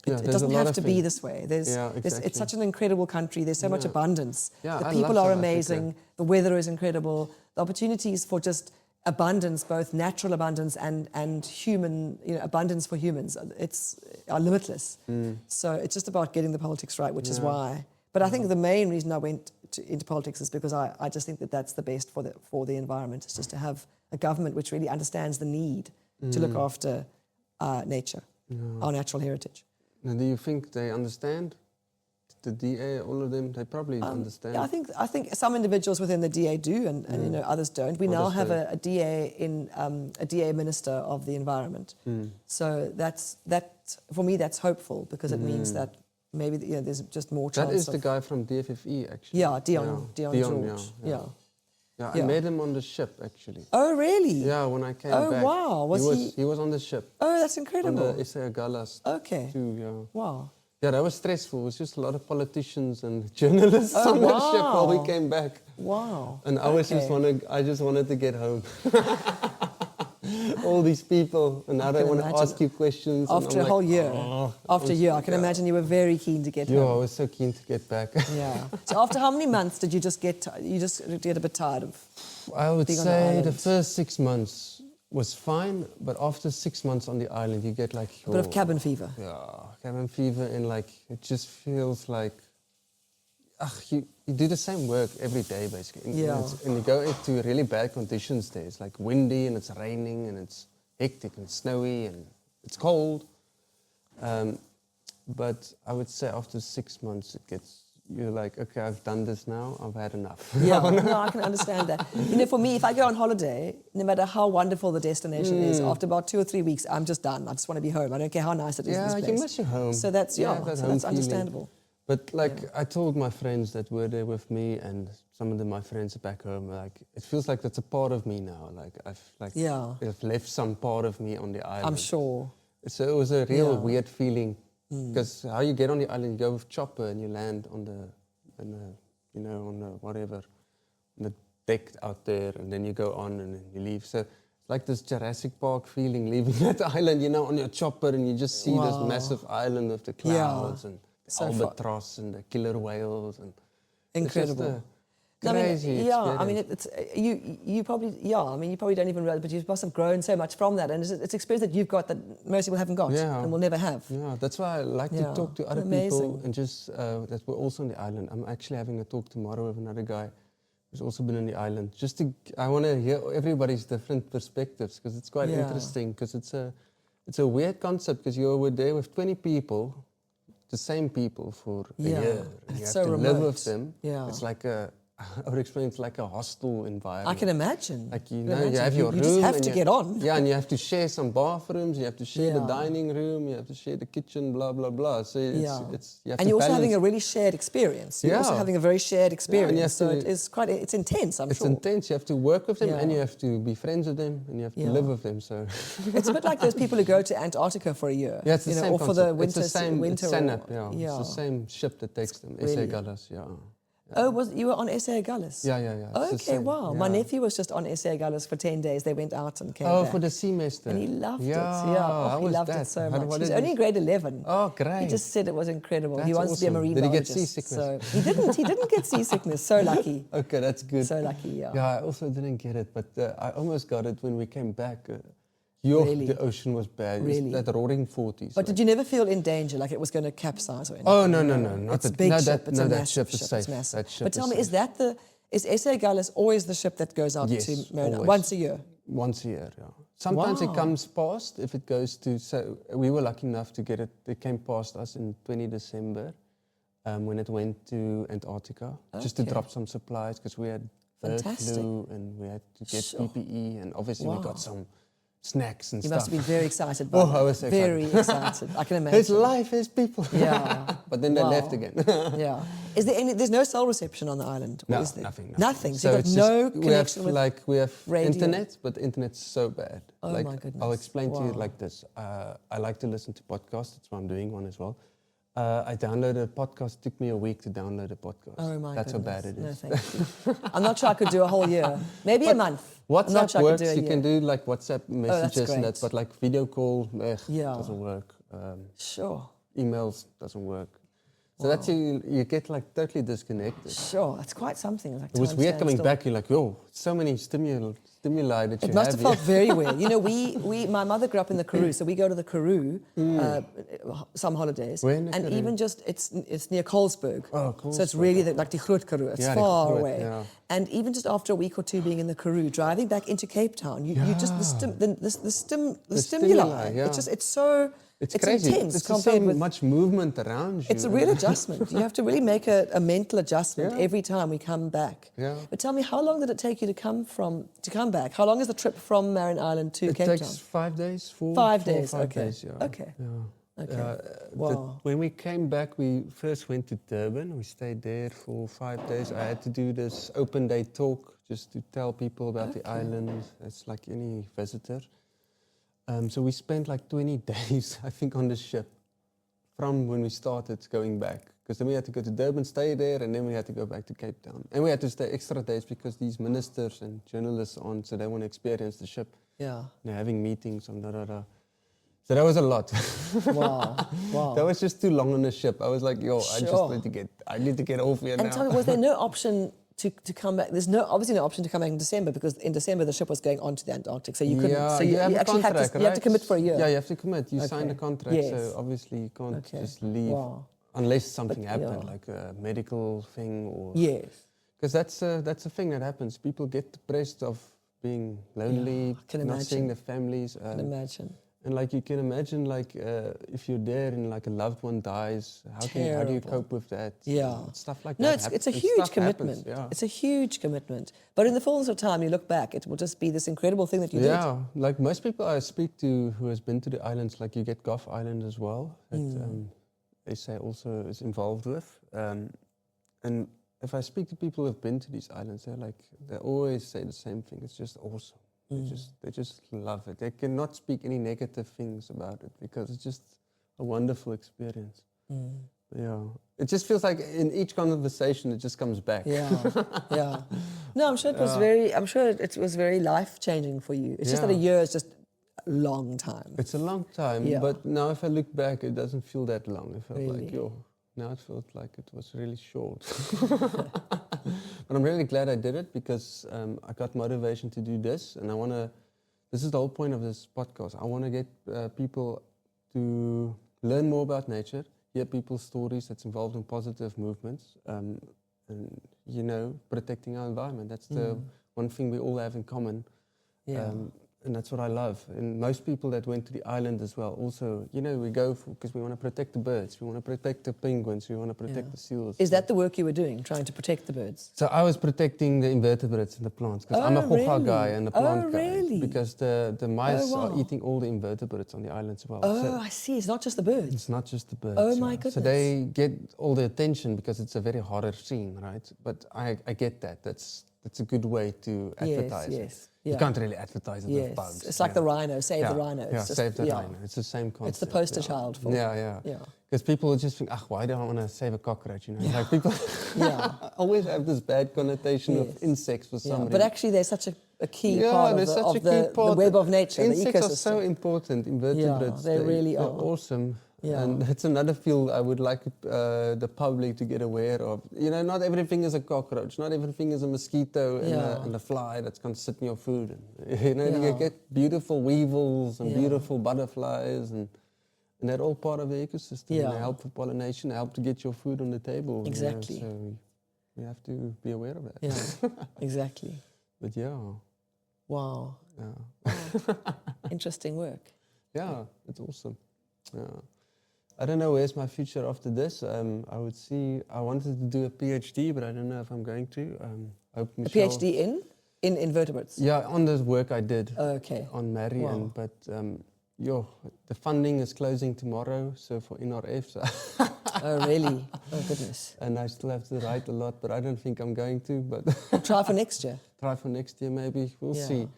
Speaker 4: there's a
Speaker 5: doesn't
Speaker 4: lot
Speaker 5: have
Speaker 4: of
Speaker 5: to be
Speaker 4: things.
Speaker 5: this way.
Speaker 4: Exactly.
Speaker 5: It's such an incredible country. There's so much abundance.
Speaker 4: Yeah,
Speaker 5: The
Speaker 4: I
Speaker 5: people
Speaker 4: love
Speaker 5: are
Speaker 4: South
Speaker 5: amazing.
Speaker 4: Africa.
Speaker 5: The weather is incredible. The opportunities for just abundance, both natural abundance and human, abundance for humans, are limitless. So it's just about getting the politics right, which is why. But I think the main reason I went into politics is because I just think that that's the best for the environment. It's just to have a government which really understands the need to look after nature, our natural heritage.
Speaker 4: Now, do you think they understand? The DA, all of them, they probably understand.
Speaker 5: Yeah, I think some individuals within the DA do, and others don't. We now have a DA a DA Minister of the Environment. So that for me that's hopeful, because it means that maybe there's just more chance.
Speaker 4: That is the guy from DFFE, actually.
Speaker 5: Yeah, Dion George.
Speaker 4: Yeah, I met him on the ship, actually.
Speaker 5: Oh, really?
Speaker 4: Yeah, when I came
Speaker 5: Oh,
Speaker 4: back.
Speaker 5: wow.
Speaker 4: He was on the ship.
Speaker 5: Oh, that's
Speaker 4: On
Speaker 5: incredible.
Speaker 4: the SA Gallas
Speaker 5: Okay.
Speaker 4: too, yeah.
Speaker 5: Wow.
Speaker 4: Yeah, that was stressful. It was just a lot of politicians and journalists on the ship while we came back.
Speaker 5: Wow.
Speaker 4: And I just wanted to get home. All these people, and now they want to ask you questions. and
Speaker 5: After
Speaker 4: I'm
Speaker 5: a whole
Speaker 4: like,
Speaker 5: year.
Speaker 4: "Oh."
Speaker 5: After a year. I can imagine you were very keen to get
Speaker 4: Yeah, I
Speaker 5: home.
Speaker 4: was so keen to get back.
Speaker 5: Yeah. So after how many months did you just get a bit tired of?
Speaker 4: I would
Speaker 5: Being on the
Speaker 4: say the
Speaker 5: island.
Speaker 4: first 6 months was fine, but after 6 months on the island, you get like
Speaker 5: A bit of cabin fever.
Speaker 4: Yeah, cabin fever, and like it just feels like you do the same work every day basically. And you go into really bad conditions there. It's like windy and it's raining and it's hectic and it's snowy and it's cold. But I would say after 6 months, you're like, okay, I've done this now, I've had enough.
Speaker 5: Yeah, no, I can understand that. For me, if I go on holiday, no matter how wonderful the destination is, after about 2 or 3 weeks, I'm just done. I just want to be home. I don't care how nice it is.
Speaker 4: Yeah,
Speaker 5: this place.
Speaker 4: you miss your home.
Speaker 5: So that's
Speaker 4: that home
Speaker 5: that's
Speaker 4: feeling.
Speaker 5: understandable.
Speaker 4: But I told my friends that were there with me, and some of my friends back home, like it feels like that's a part of me now. Like I've left some part of me on the island.
Speaker 5: I'm sure.
Speaker 4: So it was a real weird feeling, because how you get on the island, you go with chopper and you land on the deck out there, and then you go on and then you leave. So it's like this Jurassic Park feeling, leaving that island, on your chopper, and you just see this massive island of the clouds and the
Speaker 5: So
Speaker 4: albatross and the killer whales and
Speaker 5: incredible.
Speaker 4: Crazy
Speaker 5: it's you probably don't even realize, but you must have grown so much from that, and it's experience that you've got that most people haven't got and will never have.
Speaker 4: Yeah, that's why I like to talk to other people, and just that we're also on the island. I'm actually having a talk tomorrow with another guy who's also been on the island. I want to hear everybody's different perspectives, because it's quite interesting, because it's a weird concept, because you were there with 20 people, the same people for a year. And you have
Speaker 5: so
Speaker 4: to
Speaker 5: remote.
Speaker 4: live with them.
Speaker 5: Yeah.
Speaker 4: It's like a I would explain it's like a hostel environment.
Speaker 5: I can imagine.
Speaker 4: Like,
Speaker 5: I
Speaker 4: you
Speaker 5: can
Speaker 4: know, you
Speaker 5: imagine.
Speaker 4: have your
Speaker 5: You
Speaker 4: room.
Speaker 5: just have
Speaker 4: and
Speaker 5: to
Speaker 4: you-
Speaker 5: get on.
Speaker 4: Yeah, and you have to share some bathrooms, you have to share the
Speaker 5: Yeah.
Speaker 4: dining room, you have to share the kitchen, blah, blah, blah. So you have
Speaker 5: And
Speaker 4: to
Speaker 5: you're also having
Speaker 4: balance-
Speaker 5: a really shared experience. You're also
Speaker 4: Yeah.
Speaker 5: having a very shared experience.
Speaker 4: have
Speaker 5: So
Speaker 4: to-
Speaker 5: it is quite, it's intense, I'm
Speaker 4: It's
Speaker 5: sure.
Speaker 4: intense. You have to work with them and
Speaker 5: Yeah.
Speaker 4: you have to be friends with them and you have to
Speaker 5: Yeah.
Speaker 4: live with them. So
Speaker 5: It's a bit like those people who go to Antarctica for a year.
Speaker 4: yeah, it's the same
Speaker 5: or for the
Speaker 4: concept.
Speaker 5: winter.
Speaker 4: It's the same.
Speaker 5: winter
Speaker 4: It's Senap,
Speaker 5: or,
Speaker 4: yeah. It's the same ship that takes them.
Speaker 5: really-
Speaker 4: SA Gullis, yeah.
Speaker 5: Oh, you were on SA Gullis?
Speaker 4: Yeah. It's the
Speaker 5: Okay,
Speaker 4: same,
Speaker 5: wow. My
Speaker 4: yeah.
Speaker 5: nephew was just on SA Gullis for 10 days. They went out and came
Speaker 4: Oh,
Speaker 5: back.
Speaker 4: for the semester.
Speaker 5: And he loved it.
Speaker 4: Yeah,
Speaker 5: Yeah,
Speaker 4: how
Speaker 5: he
Speaker 4: was
Speaker 5: loved
Speaker 4: that?
Speaker 5: it so
Speaker 4: How-
Speaker 5: much.
Speaker 4: what
Speaker 5: He's
Speaker 4: did
Speaker 5: only
Speaker 4: he-
Speaker 5: in grade 11.
Speaker 4: Oh, great.
Speaker 5: He just said it was incredible. He
Speaker 4: That's
Speaker 5: wants to be a
Speaker 4: awesome.
Speaker 5: marine
Speaker 4: Did he get
Speaker 5: biologist.
Speaker 4: seasickness?
Speaker 5: So he didn't get seasickness. So lucky.
Speaker 4: Okay, that's good.
Speaker 5: So lucky, yeah.
Speaker 4: Yeah, I also didn't get it, but I almost got it when we came back.
Speaker 5: Really?
Speaker 4: The ocean was bad.
Speaker 5: Really?
Speaker 4: It's that roaring 40s.
Speaker 5: But did you never feel in danger, like it was going to capsize or anything?
Speaker 4: Oh, no. Not
Speaker 5: It's a
Speaker 4: that-
Speaker 5: big
Speaker 4: no,
Speaker 5: ship.
Speaker 4: that-
Speaker 5: It's
Speaker 4: no,
Speaker 5: a
Speaker 4: that
Speaker 5: massive
Speaker 4: ship is
Speaker 5: It's
Speaker 4: safe.
Speaker 5: massive.
Speaker 4: That ship
Speaker 5: But tell
Speaker 4: is
Speaker 5: me, is SA Gullis always the ship that goes out
Speaker 4: Yes,
Speaker 5: to Marina?
Speaker 4: always.
Speaker 5: Once a year?
Speaker 4: Once a year, yeah. Sometimes
Speaker 5: Wow.
Speaker 4: it comes past if it goes to. So we were lucky enough to get it. It came past us in 20 December when it went to Antarctica just to
Speaker 5: Okay.
Speaker 4: drop some supplies because we had bird
Speaker 5: Fantastic.
Speaker 4: flu and we had to get
Speaker 5: Sure.
Speaker 4: PPE and obviously we
Speaker 5: Wow.
Speaker 4: got some snacks and
Speaker 5: You
Speaker 4: stuff.
Speaker 5: must have been very excited by
Speaker 4: Oh,
Speaker 5: that.
Speaker 4: I was so excited.
Speaker 5: Very excited. I can imagine.
Speaker 4: His life, his people.
Speaker 5: Yeah.
Speaker 4: But then they
Speaker 5: Wow.
Speaker 4: left again.
Speaker 5: Yeah. Is there there's no cell reception on the island? Or
Speaker 4: No,
Speaker 5: is there?
Speaker 4: nothing.
Speaker 5: Nothing. So, you've
Speaker 4: it's
Speaker 5: got no
Speaker 4: just-
Speaker 5: connection with
Speaker 4: we have
Speaker 5: radio?
Speaker 4: internet, but the internet's so bad.
Speaker 5: Oh,
Speaker 4: like,
Speaker 5: my goodness.
Speaker 4: I'll explain to you
Speaker 5: Wow.
Speaker 4: like this. I like to listen to podcasts. That's why I'm doing one as well. I downloaded a podcast. It took me a week to download a podcast.
Speaker 5: Oh my
Speaker 4: That's
Speaker 5: goodness.
Speaker 4: how bad it
Speaker 5: No,
Speaker 4: is.
Speaker 5: thank you. I'm not sure I could do a whole year. Maybe a month. I'm not
Speaker 4: WhatsApp
Speaker 5: sure I
Speaker 4: works.
Speaker 5: could do a
Speaker 4: You
Speaker 5: year.
Speaker 4: can do like WhatsApp messages and that,
Speaker 5: great.
Speaker 4: but like video call,
Speaker 5: Yeah.
Speaker 4: doesn't work.
Speaker 5: Sure.
Speaker 4: Emails doesn't work. So that's you get like totally disconnected.
Speaker 5: Sure. It's quite something. Like
Speaker 4: It was
Speaker 5: time
Speaker 4: weird
Speaker 5: stands
Speaker 4: coming
Speaker 5: still.
Speaker 4: back. You're like, yo, so many stimuli that you
Speaker 5: It must
Speaker 4: have
Speaker 5: have felt
Speaker 4: here.
Speaker 5: very weird. You know, my mother grew up in the Karoo, so we go to the Karoo some holidays.
Speaker 4: Where in the
Speaker 5: and
Speaker 4: Karoo?
Speaker 5: even just, it's near Colesberg.
Speaker 4: Oh,
Speaker 5: So it's
Speaker 4: Colesberg.
Speaker 5: really like the Groot Karoo. It's
Speaker 4: Yeah, die
Speaker 5: far
Speaker 4: Groot,
Speaker 5: away.
Speaker 4: yeah.
Speaker 5: And even just after a week or two being in the Karoo, driving back into Cape Town, you just, the stimuli.
Speaker 4: stimuli, yeah.
Speaker 5: It's so,
Speaker 4: It's
Speaker 5: it's
Speaker 4: crazy.
Speaker 5: intense
Speaker 4: There's
Speaker 5: compared
Speaker 4: so
Speaker 5: with...
Speaker 4: much movement around you.
Speaker 5: It's a real adjustment. You have to really make a mental adjustment
Speaker 4: Yeah.
Speaker 5: every time we come back.
Speaker 4: Yeah.
Speaker 5: But tell me, how long did it take you to come back? How long is the trip from Marin Island to
Speaker 4: It
Speaker 5: Cape
Speaker 4: takes
Speaker 5: Town?
Speaker 4: 5 days,
Speaker 5: 5 days,
Speaker 4: 5
Speaker 5: okay.
Speaker 4: days, yeah.
Speaker 5: Okay.
Speaker 4: Yeah.
Speaker 5: Okay. Wow.
Speaker 4: When we came back, we first went to Durban. We stayed there for 5 days. I had to do this open day talk just to tell people about the island. It's like any visitor. So we spent like 20 days, I think, on the ship from when we started going back. Because then we had to go to Durban, stay there, and then we had to go back to Cape Town. And we had to stay extra days because these ministers and journalists are on, so they want to experience the ship.
Speaker 5: Yeah.
Speaker 4: They're having meetings and da-da-da. So that was a lot.
Speaker 5: Wow. Wow.
Speaker 4: That was just too long on the ship. I was like, yo,
Speaker 5: Sure.
Speaker 4: I need to get off here
Speaker 5: And
Speaker 4: now.
Speaker 5: tell me, was there no option to come back? There's obviously no option to come back in December because in December the ship was going on to the Antarctic, so you couldn't.
Speaker 4: Yeah,
Speaker 5: so you
Speaker 4: have a
Speaker 5: actually
Speaker 4: contract,
Speaker 5: had to, you had to
Speaker 4: right?
Speaker 5: commit for a year.
Speaker 4: Yeah, you have to commit. You signed a
Speaker 5: Okay.
Speaker 4: contract,
Speaker 5: Yes.
Speaker 4: so obviously you can't
Speaker 5: Okay.
Speaker 4: just leave
Speaker 5: Wow.
Speaker 4: unless something
Speaker 5: But,
Speaker 4: happened,
Speaker 5: yeah.
Speaker 4: like a medical thing or.
Speaker 5: Yes.
Speaker 4: Because that's a thing that happens. People get depressed of being lonely,
Speaker 5: Yeah, I can
Speaker 4: not seeing
Speaker 5: imagine.
Speaker 4: their families.
Speaker 5: I can imagine.
Speaker 4: And like you can imagine, like if you're there and like a loved one dies, how do you
Speaker 5: Terrible.
Speaker 4: cope with that?
Speaker 5: Yeah.
Speaker 4: Stuff like
Speaker 5: No,
Speaker 4: that.
Speaker 5: it's a
Speaker 4: And
Speaker 5: huge
Speaker 4: stuff
Speaker 5: commitment.
Speaker 4: happens, yeah.
Speaker 5: It's a huge commitment. But in the fullness of time, you look back, it will just be this incredible thing that you did.
Speaker 4: Yeah, like most people I speak to who has been to the islands, like you get Gough Island as well, that they say also is involved with. And if I speak to people who have been to these islands, they always say the same thing. It's just awesome. They just love it. They cannot speak any negative things about it because it's just a wonderful experience. Yeah, it just feels like in each conversation it just comes back.
Speaker 5: Yeah, yeah. No, I'm sure it was it was very life changing for you. It's just that a
Speaker 4: Yeah.
Speaker 5: year is just a long time.
Speaker 4: It's a long time,
Speaker 5: Yeah.
Speaker 4: but now if I look back, it doesn't feel that long. It felt
Speaker 5: Really?
Speaker 4: like, now it felt like it was really short. But I'm really glad I did it because I got motivation to do this, and this is the whole point of this podcast. I want to get people to learn more about nature, hear people's stories that's involved in positive movements, and, protecting our environment. That's the one thing we all have in common.
Speaker 5: Yeah.
Speaker 4: And that's what I love. And most people that went to the island as well, also, you know, we go because we want to protect the birds, we want to protect the penguins, we want to protect the seals.
Speaker 5: Is that the work you were doing, trying to protect the birds?
Speaker 4: So I was protecting the invertebrates and the plants, because I'm a hoga guy and a plant guy.
Speaker 5: Really?
Speaker 4: Because the mice
Speaker 5: wow.
Speaker 4: are eating all the invertebrates on the island as well.
Speaker 5: Oh,
Speaker 4: So
Speaker 5: I see. It's not just the birds.
Speaker 4: it's not just the birds.
Speaker 5: Oh, my
Speaker 4: So
Speaker 5: goodness.
Speaker 4: they get all the attention because it's a very horror scene, right? But I get that. That's a good way to advertise it.
Speaker 5: Yes.
Speaker 4: You
Speaker 5: Yeah.
Speaker 4: can't really advertise it with
Speaker 5: Yes.
Speaker 4: bugs.
Speaker 5: It's like the rhino, save the rhino. It's
Speaker 4: Yeah,
Speaker 5: just,
Speaker 4: save the rhino. It's the same concept.
Speaker 5: It's the poster child for.
Speaker 4: Yeah.
Speaker 5: Yeah.
Speaker 4: Because people will just think, why do I want to save a cockroach? You know, like people
Speaker 5: Yeah.
Speaker 4: always have this bad connotation
Speaker 5: Yes.
Speaker 4: of insects for some
Speaker 5: Yeah.
Speaker 4: reason.
Speaker 5: But actually, they're such a key
Speaker 4: Yeah,
Speaker 5: part
Speaker 4: they're
Speaker 5: of,
Speaker 4: such a key
Speaker 5: the
Speaker 4: part.
Speaker 5: web of nature, the
Speaker 4: Insects
Speaker 5: ecosystem.
Speaker 4: are so important, invertebrates.
Speaker 5: they really
Speaker 4: they're
Speaker 5: are.
Speaker 4: awesome.
Speaker 5: Yeah.
Speaker 4: And it's another field I would like the public to get aware of. You know, not everything is a cockroach. Not everything is a mosquito and a fly that's going to sit in your food. And, you know, you get beautiful weevils and beautiful butterflies, and they're all part of the ecosystem.
Speaker 5: Yeah.
Speaker 4: And they help for pollination, they help to get your food on the table.
Speaker 5: Exactly.
Speaker 4: You know, so we have to be aware of that.
Speaker 5: Yeah, exactly.
Speaker 4: But yeah.
Speaker 5: Wow. Interesting work.
Speaker 4: Yeah, it's awesome. Yeah. I don't know where's my future after this. I wanted to do a PhD, but I don't know if I'm going to. Hope
Speaker 5: A
Speaker 4: Michelle,
Speaker 5: PhD in invertebrates?
Speaker 4: Yeah, on the work I did
Speaker 5: Okay.
Speaker 4: on Marion.
Speaker 5: Wow.
Speaker 4: But the funding is closing tomorrow, so for NRF. So
Speaker 5: Oh, really? Oh, goodness.
Speaker 4: and I still have to write a lot, but I don't think I'm going to. But
Speaker 5: Try for next year.
Speaker 4: try for next year maybe. We'll
Speaker 5: Yeah.
Speaker 4: see.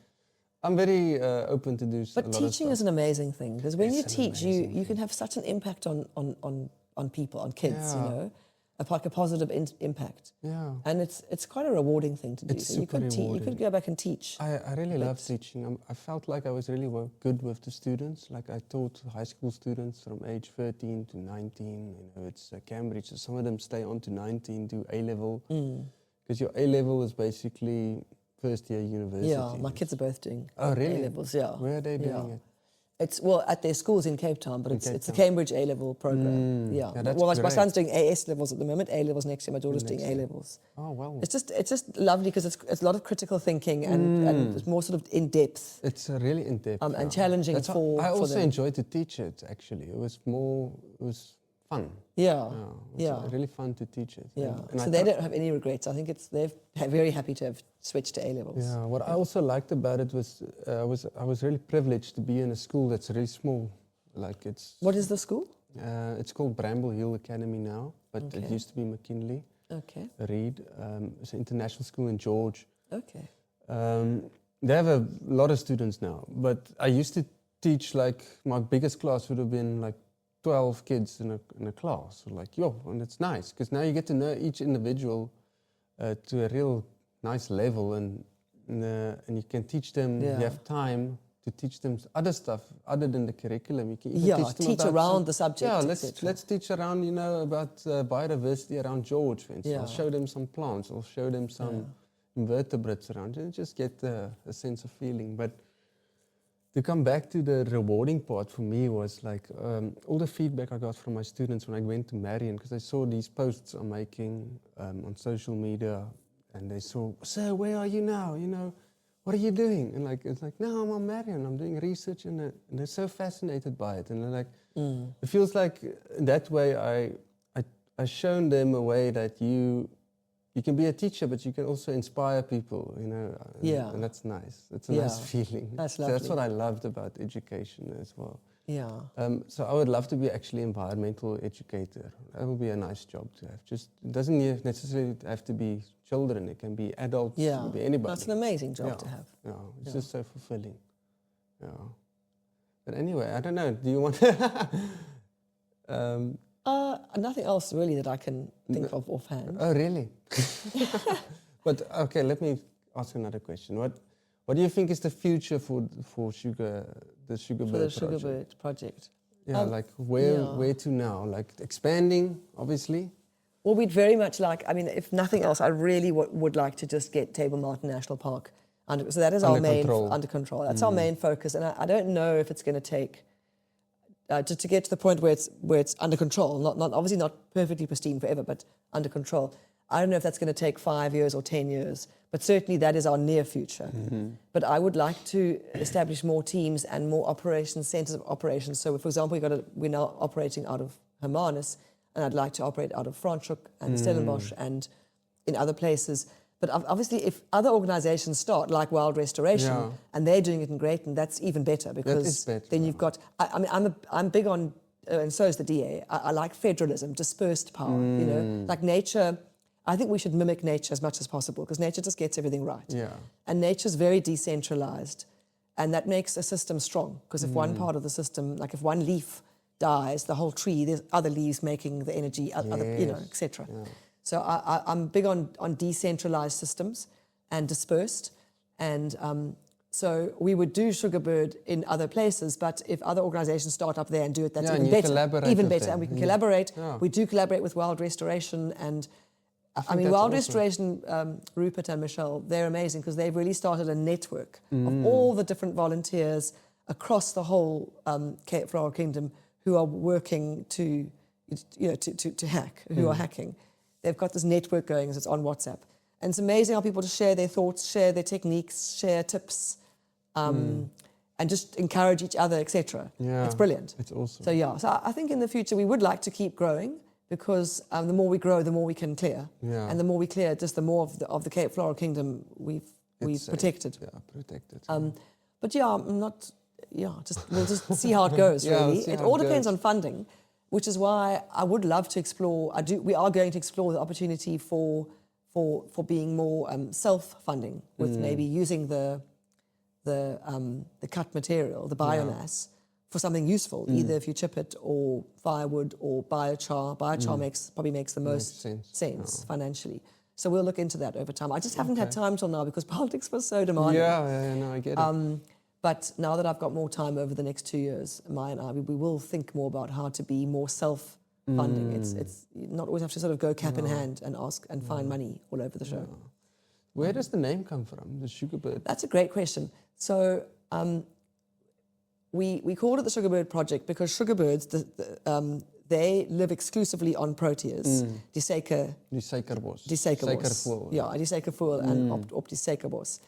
Speaker 4: I'm very open to do a
Speaker 5: But
Speaker 4: lot of
Speaker 5: teaching
Speaker 4: stuff.
Speaker 5: is an amazing thing, because when you
Speaker 4: It's an
Speaker 5: teach,
Speaker 4: amazing
Speaker 5: you can have such an impact on people, on kids, you
Speaker 4: Yeah.
Speaker 5: know, like a positive impact.
Speaker 4: Yeah.
Speaker 5: And it's quite a rewarding thing to do.
Speaker 4: It's
Speaker 5: So you
Speaker 4: super
Speaker 5: could you
Speaker 4: rewarding.
Speaker 5: could go back and teach.
Speaker 4: I really love teaching. I felt like I was really good with the students. Like I taught high school students from age 13 to 19. You know, it's Cambridge. So some of them stay on to 19, do A-level. Because your A-level is basically first year university.
Speaker 5: Yeah, my kids are both doing
Speaker 4: Oh, really?
Speaker 5: A-levels, yeah.
Speaker 4: Where are they doing it?
Speaker 5: It's, well, at their schools in Cape Town, but it's the
Speaker 4: Town.
Speaker 5: Cambridge A-level program.
Speaker 4: Yeah, that's
Speaker 5: well, my
Speaker 4: great.
Speaker 5: son's doing AS levels at the moment, A-levels next year, my daughter's doing A-levels.
Speaker 4: Oh, well.
Speaker 5: It's just lovely because it's a lot of critical thinking and it's more sort of in-depth.
Speaker 4: It's really in-depth.
Speaker 5: And challenging
Speaker 4: I
Speaker 5: for
Speaker 4: also
Speaker 5: them.
Speaker 4: enjoyed to teach it, actually. It was fun.
Speaker 5: Yeah,
Speaker 4: It was really fun to teach it.
Speaker 5: yeah.
Speaker 4: And
Speaker 5: So
Speaker 4: I
Speaker 5: they
Speaker 4: thought-
Speaker 5: don't have any regrets. I think they're very happy to have switched to A-levels.
Speaker 4: Yeah, what I also liked about it was I was really privileged to be in a school that's really small. Like
Speaker 5: What is the school?
Speaker 4: it's called Bramble Hill Academy now, but it
Speaker 5: Okay.
Speaker 4: used to be McKinley
Speaker 5: Okay,
Speaker 4: Reed. It's an international school in George.
Speaker 5: okay.
Speaker 4: They have a lot of students now, but I used to teach, like, my biggest class would have been like 12 kids in a class. So like, and it's nice because now you get to know each individual to a real nice level, and you can teach them.
Speaker 5: Yeah.
Speaker 4: You have time to teach them other stuff other than the curriculum. You can even
Speaker 5: Yeah,
Speaker 4: teach them
Speaker 5: teach
Speaker 4: about
Speaker 5: around the subject,
Speaker 4: Yeah,
Speaker 5: etc.
Speaker 4: let's teach around, you know, about biodiversity around George, for instance.
Speaker 5: Yeah.
Speaker 4: I'll show them some plants. I'll show them some invertebrates around, and just get a sense of feeling. But to come back to the rewarding part for me was like all the feedback I got from my students when I went to Marion, because I saw these posts I'm making on social media, and they saw, "Sir, where are you now? You know, what are you doing?" And like, it's like, "No, I'm on Marion. I'm doing research," and they're so fascinated by it, and they're like, it feels like that way I shown them a way that you can be a teacher, but you can also inspire people, you know.
Speaker 5: Yeah.
Speaker 4: And that's nice. It's a
Speaker 5: Yeah.
Speaker 4: nice feeling.
Speaker 5: That's
Speaker 4: So that's
Speaker 5: lovely.
Speaker 4: what I loved about education as well.
Speaker 5: Yeah.
Speaker 4: So I would love to be actually an environmental educator. That would be a nice job to have. Just it doesn't necessarily have to be children. It can be adults. It can be anybody.
Speaker 5: That's an amazing job
Speaker 4: Yeah.
Speaker 5: to have.
Speaker 4: Yeah, it's
Speaker 5: Yeah.
Speaker 4: just so fulfilling. Yeah. But anyway, I don't know. Do you want?
Speaker 5: Nothing else really that I can think of offhand.
Speaker 4: Oh, really? But okay, let me ask another question. What do you think is the future for the Sugarbird
Speaker 5: For the
Speaker 4: project?
Speaker 5: Sugarbird Project.
Speaker 4: Yeah, like where to now? Like expanding, obviously.
Speaker 5: Well, we'd very much like, I mean, if nothing else, I really would like to just get Table Mountain National Park under. So that is our
Speaker 4: Under
Speaker 5: main
Speaker 4: control.
Speaker 5: under control. That's our main focus, and I don't know if it's going to take just to get to the point where it's under control. Not obviously not perfectly pristine forever, but under control. I don't know if that's going to take 5 years or 10 years, but certainly that is our near future. But I would like to establish more teams and more operations, centers of operations. So, for example, we're now operating out of Hermanus, and I'd like to operate out of Franschhoek and Stellenbosch and in other places. But obviously, if other organizations start, like Wild Restoration, and they're doing it in Greyton, that's even better, because then you've got... I mean, I'm big on, and so is the DA, I like federalism, dispersed power, you know, like nature. I think we should mimic nature as much as possible, because nature just gets everything right.
Speaker 4: Yeah.
Speaker 5: And nature's very decentralized, and that makes a system strong, because if one part of the system, like if one leaf dies, the whole tree, there's other leaves making the energy, other, you know, etc. Yeah. So I'm big on decentralized systems and dispersed, and so we would do Sugarbird in other places, but if other organizations start up there and do it, that's even better. Even better, and we can collaborate. Yeah. We do collaborate with Wild Restoration, and I mean, Wild Restoration, Rupert and Michelle, they're amazing, because they've really started a network of all the different volunteers across the whole Cape Floral Kingdom who are working to hack, who are hacking. They've got this network going, it's on WhatsApp. And it's amazing how people just share their thoughts, share their techniques, share tips, and just encourage each other, etc. Yeah, it's brilliant.
Speaker 4: It's awesome.
Speaker 5: So yeah, so I think in the future we would like to keep growing, because the more we grow, the more we can clear. Yeah. And the more we clear, just the more of the Cape Floral Kingdom we've protected.
Speaker 4: Yeah, protected.
Speaker 5: But yeah, I'm not... Yeah, we'll just see how it goes, really. It all depends on funding, which is why I would love to explore... We are going to explore the opportunity for being more self-funding, with maybe using the cut material, the biomass, for something useful, either if you chip it or firewood or biochar. Biochar probably makes the most sense financially. So we'll look into that over time. I just haven't had time till now, because politics was so demanding.
Speaker 4: Yeah, no, I get it.
Speaker 5: But now that I've got more time over the next 2 years, Maya and I, we will think more about how to be more self-funding. It's not always have to sort of go cap in hand and ask and find money all over the show.
Speaker 4: Where does the name come from, the Sugarbird?
Speaker 5: That's a great question. So we called it the Sugarbird Project because sugarbirds, they live exclusively on proteas. Die suikerbos. Yeah, die suikervoël and op die suikerbos.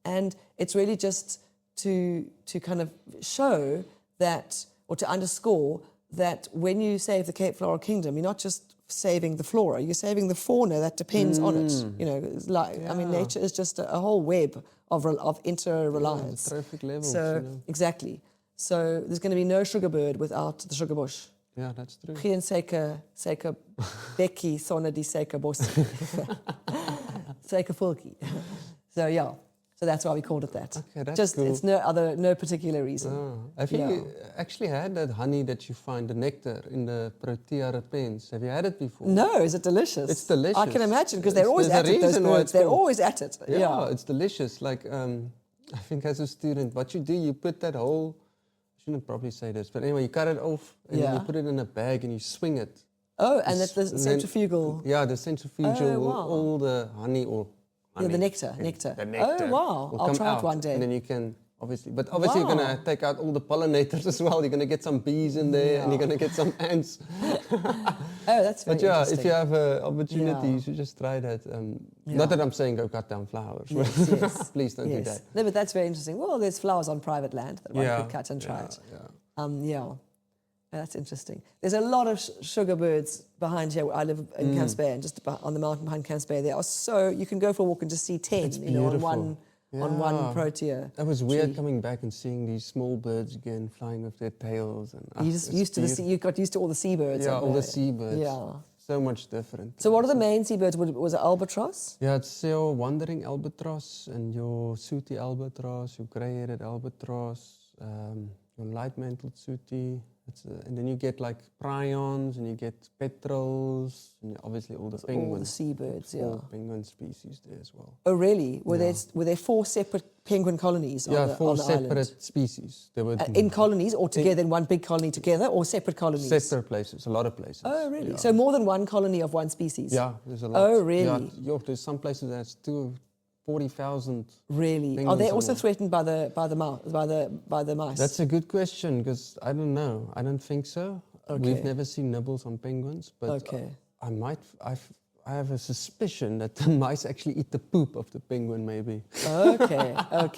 Speaker 5: And it's really just to kind of show that, or to underscore that when you save the Cape Floral Kingdom, you're not just saving the flora, you're saving the fauna that depends on it. You know, it's like, I mean, nature is just a whole web of inter-reliance.
Speaker 4: Trophic levels.
Speaker 5: So, exactly. So there's going to be no Sugarbird without the sugarbush.
Speaker 4: Yeah, that's true.
Speaker 5: Geen suiker bekkie sonder die suikerbossie. Suikervoeltjie. So yeah. So that's why we called it that.
Speaker 4: Okay, that's
Speaker 5: just
Speaker 4: cool.
Speaker 5: It's no particular reason.
Speaker 4: Have you actually had that honey that you find, the nectar in the Protea repens? Have you had it before?
Speaker 5: No, is it delicious?
Speaker 4: It's delicious.
Speaker 5: I can imagine, because they're always at it, those birds. They're always at it.
Speaker 4: Yeah, it's delicious. Like, I think as a student, what you do, you put that whole, I shouldn't probably say this, but anyway, you cut it off and then you put it in a bag and you swing it.
Speaker 5: Oh, and that's the centrifugal.
Speaker 4: The centrifugal, all the honey or...
Speaker 5: the nectar. Oh, wow. I'll try it one day.
Speaker 4: And then you can, obviously you're going to take out all the pollinators as well. You're going to get some bees in there and you're going to get some ants.
Speaker 5: That's very interesting.
Speaker 4: If you have an opportunity, you should just try that. Not that I'm saying go cut down flowers.
Speaker 5: Yes.
Speaker 4: Please don't do that.
Speaker 5: No, but that's very interesting. Well, there's flowers on private land that one could cut and try it. That's interesting. There's a lot of sugar birds behind here. I live in Camps Bay, and just on the mountain behind Camps Bay, there are you can go for a walk and just see 10, on one protea.
Speaker 4: That was weird coming back and seeing these small birds again flying with their tails. And
Speaker 5: you just you got used to all the seabirds.
Speaker 4: Yeah, all the seabirds. Yeah. So much different.
Speaker 5: So what are the main seabirds? Was it albatross?
Speaker 4: Yeah, it's your wandering albatross and your sooty albatross, your grey-headed albatross, your light-mantled sooty. And then you get like prions and you get petrels and obviously all the penguins.
Speaker 5: All the seabirds,
Speaker 4: all penguin species there as well.
Speaker 5: Oh, really? Were there 4 separate penguin colonies on the island?
Speaker 4: 4 separate species. There were
Speaker 5: in colonies or together in one big colony together, or separate colonies?
Speaker 4: Separate places, a lot of places.
Speaker 5: Oh, really? Yeah. So more than one colony of one species?
Speaker 4: Yeah, there's a lot.
Speaker 5: Oh, really?
Speaker 4: Yeah, there's some places that's 40,000.
Speaker 5: Really? Are they also threatened by the mice?
Speaker 4: That's a good question, because I don't know. I don't think so. Okay. We've never seen nibbles on penguins, but I have a suspicion that the mice actually eat the poop of the penguin, maybe.
Speaker 5: Okay. Well,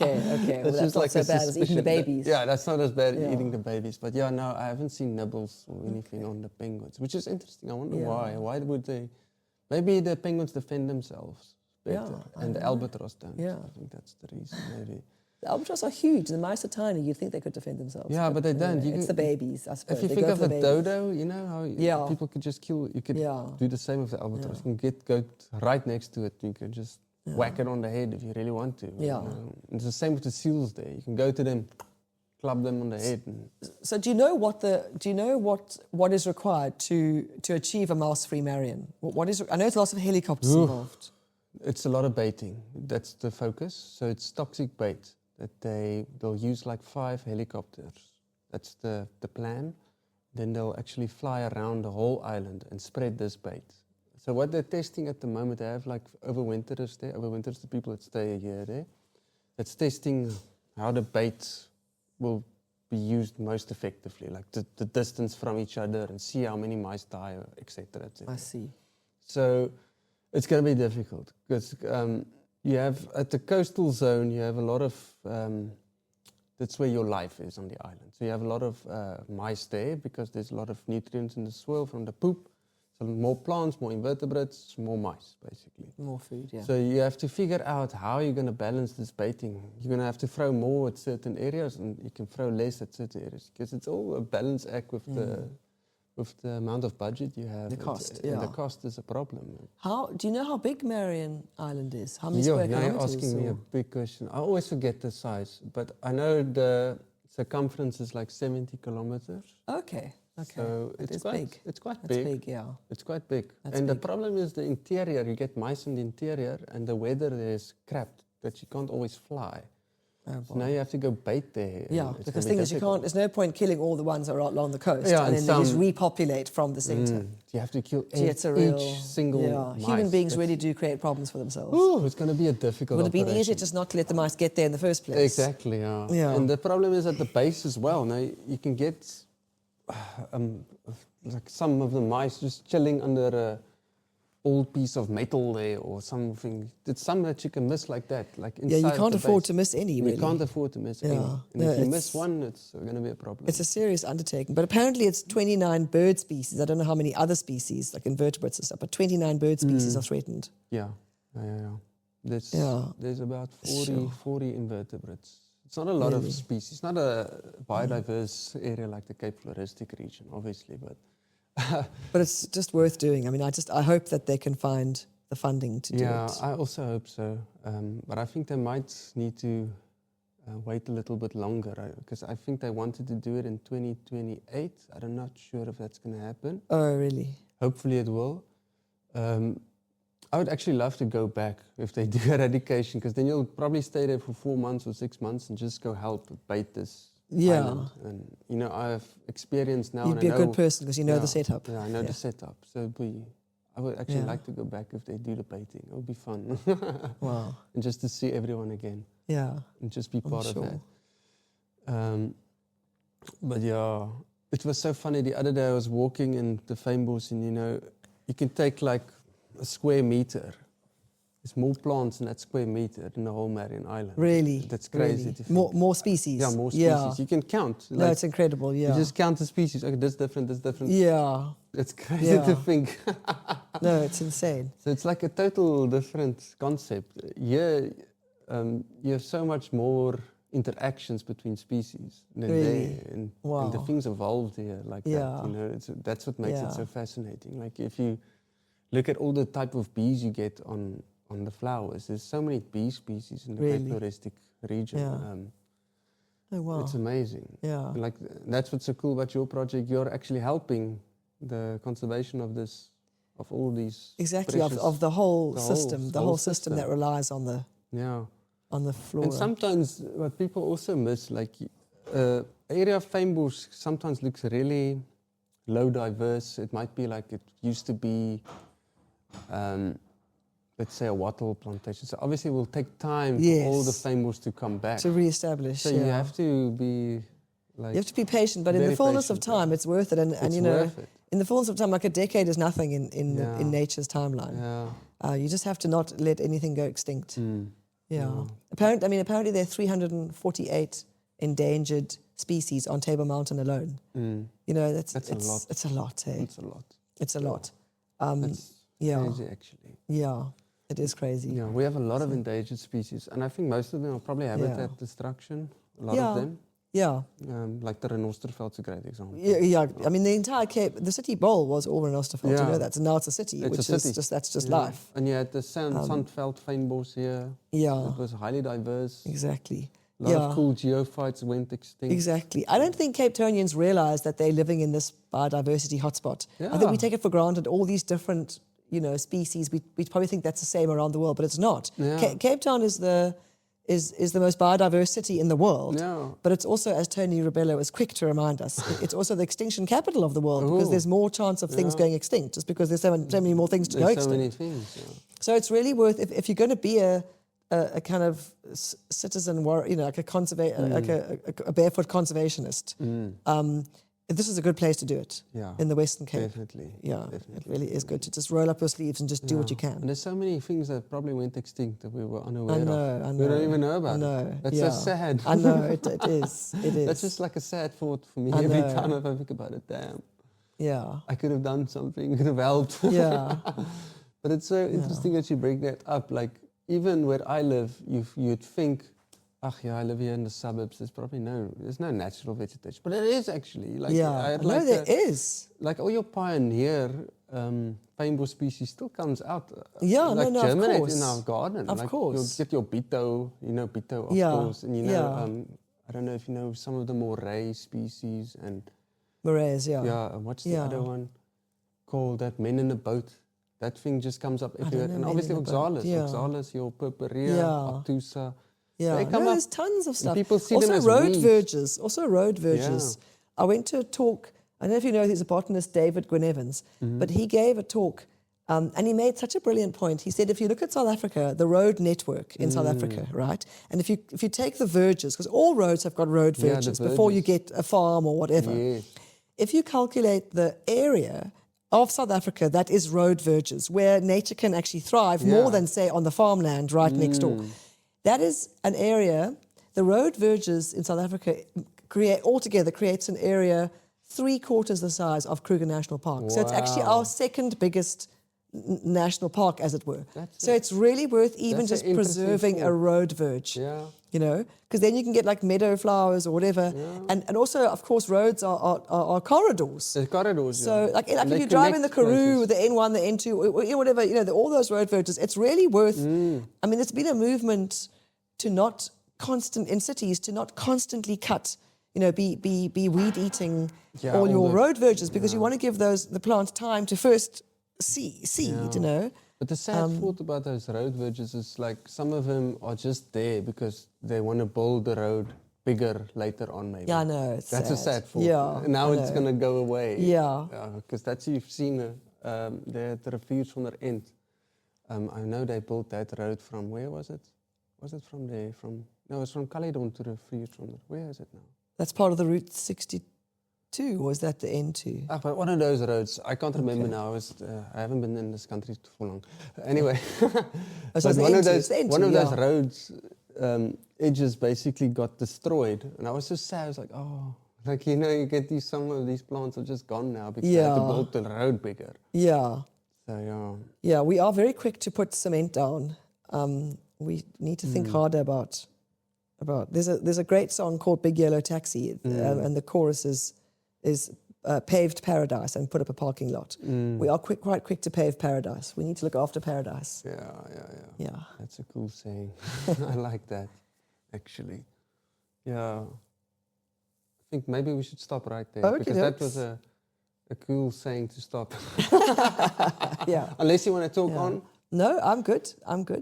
Speaker 5: that's
Speaker 4: just
Speaker 5: not
Speaker 4: like
Speaker 5: so
Speaker 4: a
Speaker 5: bad as eating the
Speaker 4: suspicion.
Speaker 5: babies.
Speaker 4: Yeah, that's not as bad
Speaker 5: Yeah.
Speaker 4: eating the babies. But yeah, no, I haven't seen nibbles or anything on the penguins, which is interesting. I wonder
Speaker 5: Yeah.
Speaker 4: why. Why would they? Maybe the penguins defend themselves better,
Speaker 5: Yeah, I
Speaker 4: and the
Speaker 5: don't know.
Speaker 4: albatross don't.
Speaker 5: Yeah.
Speaker 4: I think that's the reason, maybe.
Speaker 5: The albatross are huge. The mice are tiny. You'd think they could defend themselves.
Speaker 4: Yeah, but they don't.
Speaker 5: It's the babies, I suppose.
Speaker 4: If you
Speaker 5: They
Speaker 4: think
Speaker 5: go
Speaker 4: of
Speaker 5: for
Speaker 4: a
Speaker 5: the babies.
Speaker 4: dodo, you know how
Speaker 5: Yeah.
Speaker 4: people could just kill. You could
Speaker 5: Yeah.
Speaker 4: do the same with the albatross.
Speaker 5: Yeah.
Speaker 4: You can go right next to it. You can just whack it on the head if you really want to.
Speaker 5: Yeah.
Speaker 4: It's the same with the seals. There, you can go to them, club them on the head. And
Speaker 5: So do you know what is required to achieve a mouse-free Marion? What is? I know there's lots of helicopters involved.
Speaker 4: it's a lot of baiting. That's the focus. So it's toxic bait that they'll use like 5 helicopters. That's the plan. Then they'll actually fly around the whole island and spread this bait. So what they're testing at the moment, they have like overwinterers there. Overwinterers, the people that stay a year there. That's testing how the bait will be used most effectively, like the distance from each other, and see how many mice die, etc.
Speaker 5: I see.
Speaker 4: So it's going to be difficult because you have at the coastal zone, you have a lot of that's where your life is on the island. So you have a lot of mice there because there's a lot of nutrients in the soil from the poop. So more plants, more invertebrates, more mice, basically.
Speaker 5: More food, yeah.
Speaker 4: So you have to figure out how you're going to balance this baiting. You're going to have to throw more at certain areas, and you can throw less at certain areas, because it's all a balance act with the amount of budget you have.
Speaker 5: The cost,
Speaker 4: and
Speaker 5: yeah.
Speaker 4: the cost is a problem.
Speaker 5: Do you know how big Marion Island is? How many
Speaker 4: Yeah,
Speaker 5: square
Speaker 4: now you're
Speaker 5: kilometers?
Speaker 4: asking me a big question. I always forget the size, but I know the circumference is like 70 kilometers.
Speaker 5: Okay.
Speaker 4: So
Speaker 5: That
Speaker 4: it's
Speaker 5: is
Speaker 4: quite
Speaker 5: big.
Speaker 4: It's quite
Speaker 5: That's
Speaker 4: big.
Speaker 5: big, yeah.
Speaker 4: It's quite big.
Speaker 5: That's
Speaker 4: and the
Speaker 5: big.
Speaker 4: problem is the interior. You get mice in the interior, and the weather there is crap that you can't always fly.
Speaker 5: Oh,
Speaker 4: So
Speaker 5: boy.
Speaker 4: now you have to go bait there.
Speaker 5: Yeah,
Speaker 4: and it's
Speaker 5: because the
Speaker 4: gonna
Speaker 5: thing
Speaker 4: be
Speaker 5: is,
Speaker 4: difficult.
Speaker 5: there's no point killing all the ones that are along the coast,
Speaker 4: Yeah,
Speaker 5: and
Speaker 4: and
Speaker 5: then they just
Speaker 4: some-
Speaker 5: repopulate from the centre.
Speaker 4: You have to kill
Speaker 5: Gee, it's a real,
Speaker 4: each single mice.
Speaker 5: Human beings
Speaker 4: That's-
Speaker 5: really do create problems for themselves.
Speaker 4: Ooh, it's going to be a difficult
Speaker 5: Would have been
Speaker 4: operation.
Speaker 5: easier just not to let the mice get there in the first place.
Speaker 4: Exactly, yeah.
Speaker 5: Yeah.
Speaker 4: And the problem is at the base as well. Now you can get like some of the mice just chilling under a old piece of metal there or something. It's some that you can miss like that, like inside
Speaker 5: Yeah, you can't
Speaker 4: the
Speaker 5: afford
Speaker 4: base.
Speaker 5: to miss any, really.
Speaker 4: You can't afford to miss any.
Speaker 5: Yeah.
Speaker 4: And
Speaker 5: No,
Speaker 4: if you miss
Speaker 5: it's-
Speaker 4: one, it's going to be a problem.
Speaker 5: It's a serious undertaking. But apparently it's 29 bird species. I don't know how many other species, like invertebrates and stuff, but 29 bird species are threatened.
Speaker 4: Yeah. There's about 40 invertebrates. It's not a lot
Speaker 5: Really?
Speaker 4: of species. Not a biodiverse area like the Cape Floristic region, obviously, but
Speaker 5: But it's just worth doing. I mean, I hope that they can find the funding to do
Speaker 4: yeah,
Speaker 5: it.
Speaker 4: I also hope so. But I think they might need to wait a little bit longer, because I think they wanted to do it in 2028. I'm not sure if that's going to happen.
Speaker 5: Oh, really?
Speaker 4: Hopefully it will. I would actually love to go back if they do eradication, because then you'll probably stay there for 4 months or 6 months and just go help bait this
Speaker 5: Yeah.
Speaker 4: island. And, you know, I have experience now.
Speaker 5: You'd
Speaker 4: and
Speaker 5: be
Speaker 4: I
Speaker 5: a
Speaker 4: know,
Speaker 5: good person because you know the setup.
Speaker 4: Yeah, I know
Speaker 5: Yeah.
Speaker 4: the setup. So I would actually
Speaker 5: Yeah.
Speaker 4: like to go back if they do the baiting. It would be fun.
Speaker 5: Wow.
Speaker 4: And just to see everyone again
Speaker 5: Yeah.
Speaker 4: and just be part of
Speaker 5: sure.
Speaker 4: that. But yeah, it was so funny. The other day I was walking in the fynbos, and you know, you can take like a square meter. There's more plants in that square meter than the whole Marion Island.
Speaker 5: Really?
Speaker 4: That's crazy
Speaker 5: Really?
Speaker 4: to think.
Speaker 5: More species?
Speaker 4: Yeah, more species. You can count.
Speaker 5: No, it's incredible, yeah.
Speaker 4: You just count the species. Okay, this different, this different.
Speaker 5: Yeah.
Speaker 4: It's crazy
Speaker 5: Yeah.
Speaker 4: to think.
Speaker 5: No, it's insane.
Speaker 4: So it's like a total different concept. Here, you have so much more interactions between species than
Speaker 5: Really?
Speaker 4: there. And
Speaker 5: Wow.
Speaker 4: the things evolved here like
Speaker 5: Yeah.
Speaker 4: that. You know, that's what makes
Speaker 5: Yeah.
Speaker 4: it so fascinating. Like if you look at all the type of bees you get on the flowers, there's so many bee species in the
Speaker 5: Really?
Speaker 4: Cape Floristic region.
Speaker 5: Yeah. Oh, wow.
Speaker 4: It's amazing.
Speaker 5: Yeah.
Speaker 4: And like that's what's so cool about your project. You're actually helping the conservation of all these
Speaker 5: Exactly,
Speaker 4: precious-
Speaker 5: of the whole
Speaker 4: the whole-
Speaker 5: system,
Speaker 4: the
Speaker 5: the
Speaker 4: whole
Speaker 5: whole system that
Speaker 4: system.
Speaker 5: relies on the flora.
Speaker 4: And sometimes what people also miss, like area of fynbos sometimes looks really low diverse. It might be like it used to be, let's say, a wattle plantation. So obviously it will take time for all the
Speaker 5: Yes.
Speaker 4: fynbos to come back.
Speaker 5: to re-establish,
Speaker 4: So
Speaker 5: yeah.
Speaker 4: you have to be like,
Speaker 5: You have to be patient, but in the
Speaker 4: very
Speaker 5: fullness of
Speaker 4: patient, yeah.
Speaker 5: time, it's worth it. And
Speaker 4: it's
Speaker 5: you know,
Speaker 4: worth it.
Speaker 5: in the fullness of time, like a decade is nothing in
Speaker 4: Yeah.
Speaker 5: in nature's timeline.
Speaker 4: Yeah.
Speaker 5: You just have to not let anything go extinct. Yeah. Apparently there are 348 endangered species on Table Mountain alone. You know,
Speaker 4: That's a lot.
Speaker 5: It's a lot, hey?
Speaker 4: It's a lot.
Speaker 5: It's a lot.
Speaker 4: It's crazy, actually.
Speaker 5: Yeah, it is crazy.
Speaker 4: Yeah, we have a lot of endangered species, and I think most of them are probably habitat destruction. A lot of them.
Speaker 5: Yeah.
Speaker 4: Like the Renosterveld's a great example.
Speaker 5: Yeah. I mean, the entire Cape, the city bowl was all Renosterveld. You know that. And now it's a city,
Speaker 4: It's
Speaker 5: which
Speaker 4: a
Speaker 5: is
Speaker 4: city.
Speaker 5: just life.
Speaker 4: And you had the Sandveld Fynbos here.
Speaker 5: Yeah.
Speaker 4: It was highly diverse.
Speaker 5: Exactly.
Speaker 4: A lot of cool geophytes went extinct.
Speaker 5: Exactly. I don't think Cape Townians realise that they're living in this biodiversity hotspot. I think we take it for granted, all these different, you know, species. We probably think that's the same around the world, but it's not.
Speaker 4: Yeah.
Speaker 5: Cape Town is the most biodiverse city in the world.
Speaker 4: Yeah.
Speaker 5: But it's also, as Tony Rubello is quick to remind us, it's also the extinction capital of the world because there's more chance of things going extinct just because there's so many more things to go
Speaker 4: There's so
Speaker 5: extinct.
Speaker 4: many things, yeah.
Speaker 5: So it's really worth, if you're going to be a kind of citizen, you know, like a barefoot conservationist, this is a good place to do it in the Western Cape.
Speaker 4: Definitely.
Speaker 5: Yeah,
Speaker 4: Definitely.
Speaker 5: it really is good to just roll up your sleeves and just do what you can.
Speaker 4: And there's so many things that probably went extinct that we were unaware
Speaker 5: I know.
Speaker 4: of. We don't even know about it. That's so sad.
Speaker 5: I know, it is. It is.
Speaker 4: That's just like a sad thought for me
Speaker 5: I
Speaker 4: every
Speaker 5: know.
Speaker 4: time I think about it. Damn.
Speaker 5: Yeah.
Speaker 4: I could have done something, could have helped.
Speaker 5: Yeah.
Speaker 4: But it's so interesting that you bring that up. Like, even where I live, you'd think, I live here in the suburbs, there's no natural vegetation. But it is actually. Like,
Speaker 5: there is.
Speaker 4: Like all your pioneer fynbos species still comes out.
Speaker 5: Yeah,
Speaker 4: like
Speaker 5: of
Speaker 4: germinate
Speaker 5: course.
Speaker 4: in our garden.
Speaker 5: Of
Speaker 4: like
Speaker 5: course.
Speaker 4: You'll get your Bito, Bito of course. And I don't know if you know some of the moray species and
Speaker 5: Morays,
Speaker 4: and what's the other one called? That men in a boat. That thing just comes up everywhere. And obviously oxalis. Oxalis, your purpurea, obtusa.
Speaker 5: Yeah, there's tons of stuff.
Speaker 4: People see
Speaker 5: also
Speaker 4: them as
Speaker 5: road
Speaker 4: weeds.
Speaker 5: verges. Also road verges. I went to a talk. I don't know if you know he's a botanist, David Gwyn Evans, but he gave a talk and he made such a brilliant point. He said, if you look at South Africa, the road network in South Africa, right? And if you take the verges, because all roads have got road verges before you get a farm or whatever.
Speaker 4: Yeah.
Speaker 5: If you calculate the area of South Africa that is road verges, where nature can actually thrive more than, say, on the farmland right next door. That is an area, the road verges in South Africa altogether creates an area 3/4 the size of Kruger National Park. So it's actually our second biggest national park, as it were. It's really worth even just preserving a road verge.
Speaker 4: Yeah.
Speaker 5: You know, because then you can get like meadow flowers or whatever. And also, of course, roads are corridors.
Speaker 4: There's corridors,
Speaker 5: So, like if you drive in the Karoo, the N1, the N2, whatever, all those road verges, it's really worth. I mean, there's been a movement to not in cities to not constantly cut, be weed eating all your road verges because you want to give the plants time to first seed,
Speaker 4: But the sad thought about those road verges is like some of them are just there because they want to build the road bigger later on, maybe.
Speaker 5: Yeah, I know.
Speaker 4: That's a sad thought.
Speaker 5: Yeah,
Speaker 4: now it's going to go away.
Speaker 5: Yeah.
Speaker 4: Because that's, you've seen the Refuge van der End. I know they built that road from, where was it? Was it from there? No, it's from Caledon to Refuge van der. Where is it now?
Speaker 5: That's part of the Route 62, or is that the N2?
Speaker 4: But one of those roads, I can't remember now. I haven't been in this country for long. Anyway,
Speaker 5: So
Speaker 4: but one of those
Speaker 5: yeah.
Speaker 4: roads edges basically got destroyed, and I was so sad. I was like, oh, like you get some of these plants are just gone now because they had to build the road bigger.
Speaker 5: Yeah.
Speaker 4: So
Speaker 5: Yeah, we are very quick to put cement down. We need to think harder about. There's a great song called Big Yellow Taxi, and the chorus is paved paradise and put up a parking lot. We are quite quick to pave paradise. We need to look after paradise.
Speaker 4: Yeah. That's a cool saying. I like that, actually. Yeah. I think maybe we should stop right there because that was a cool saying to stop.
Speaker 5: Yeah.
Speaker 4: Unless you want to talk on.
Speaker 5: No, I'm good.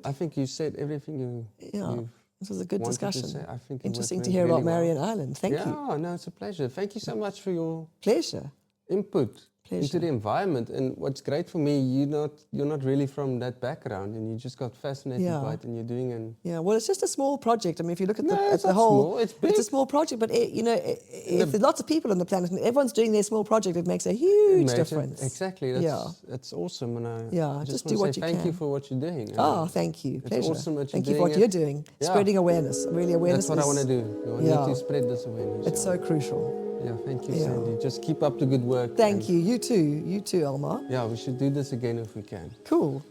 Speaker 5: I
Speaker 4: think you said everything you've
Speaker 5: this was a good discussion.
Speaker 4: I think
Speaker 5: interesting to hear about Marion Island. Thank you.
Speaker 4: Yeah, no, it's a pleasure. Thank you so much for your
Speaker 5: pleasure
Speaker 4: input.
Speaker 5: Pleasure.
Speaker 4: the environment. And what's great for me, you're not really from that background, and you just got fascinated
Speaker 5: Yeah.
Speaker 4: by it, and you're doing an.
Speaker 5: Yeah, well, it's just a small project. I mean, if you look at
Speaker 4: No,
Speaker 5: the,
Speaker 4: it's
Speaker 5: at the
Speaker 4: not
Speaker 5: whole,
Speaker 4: small, it's big.
Speaker 5: a small project. But if there's lots of people on the planet and everyone's doing their small project, it makes a huge
Speaker 4: Major-
Speaker 5: difference.
Speaker 4: Exactly. That's awesome, and I
Speaker 5: Yeah,
Speaker 4: just
Speaker 5: just
Speaker 4: want
Speaker 5: do
Speaker 4: to
Speaker 5: what
Speaker 4: say
Speaker 5: you
Speaker 4: thank you
Speaker 5: can.
Speaker 4: for what you're doing.
Speaker 5: Oh, thank you.
Speaker 4: It's
Speaker 5: Pleasure.
Speaker 4: awesome that you're
Speaker 5: Thank you for
Speaker 4: doing
Speaker 5: what
Speaker 4: it.
Speaker 5: you're doing.
Speaker 4: Yeah.
Speaker 5: Spreading awareness. Really, awareness.
Speaker 4: That's what I want to do. I need
Speaker 5: Yeah.
Speaker 4: to spread this awareness.
Speaker 5: It's so crucial.
Speaker 4: Yeah, thank you,
Speaker 5: Yeah.
Speaker 4: Sandy. Just keep up the good work.
Speaker 5: Thank
Speaker 4: and
Speaker 5: you. You too. You too, Elmar.
Speaker 4: Yeah, we should do this again if we can.
Speaker 5: Cool.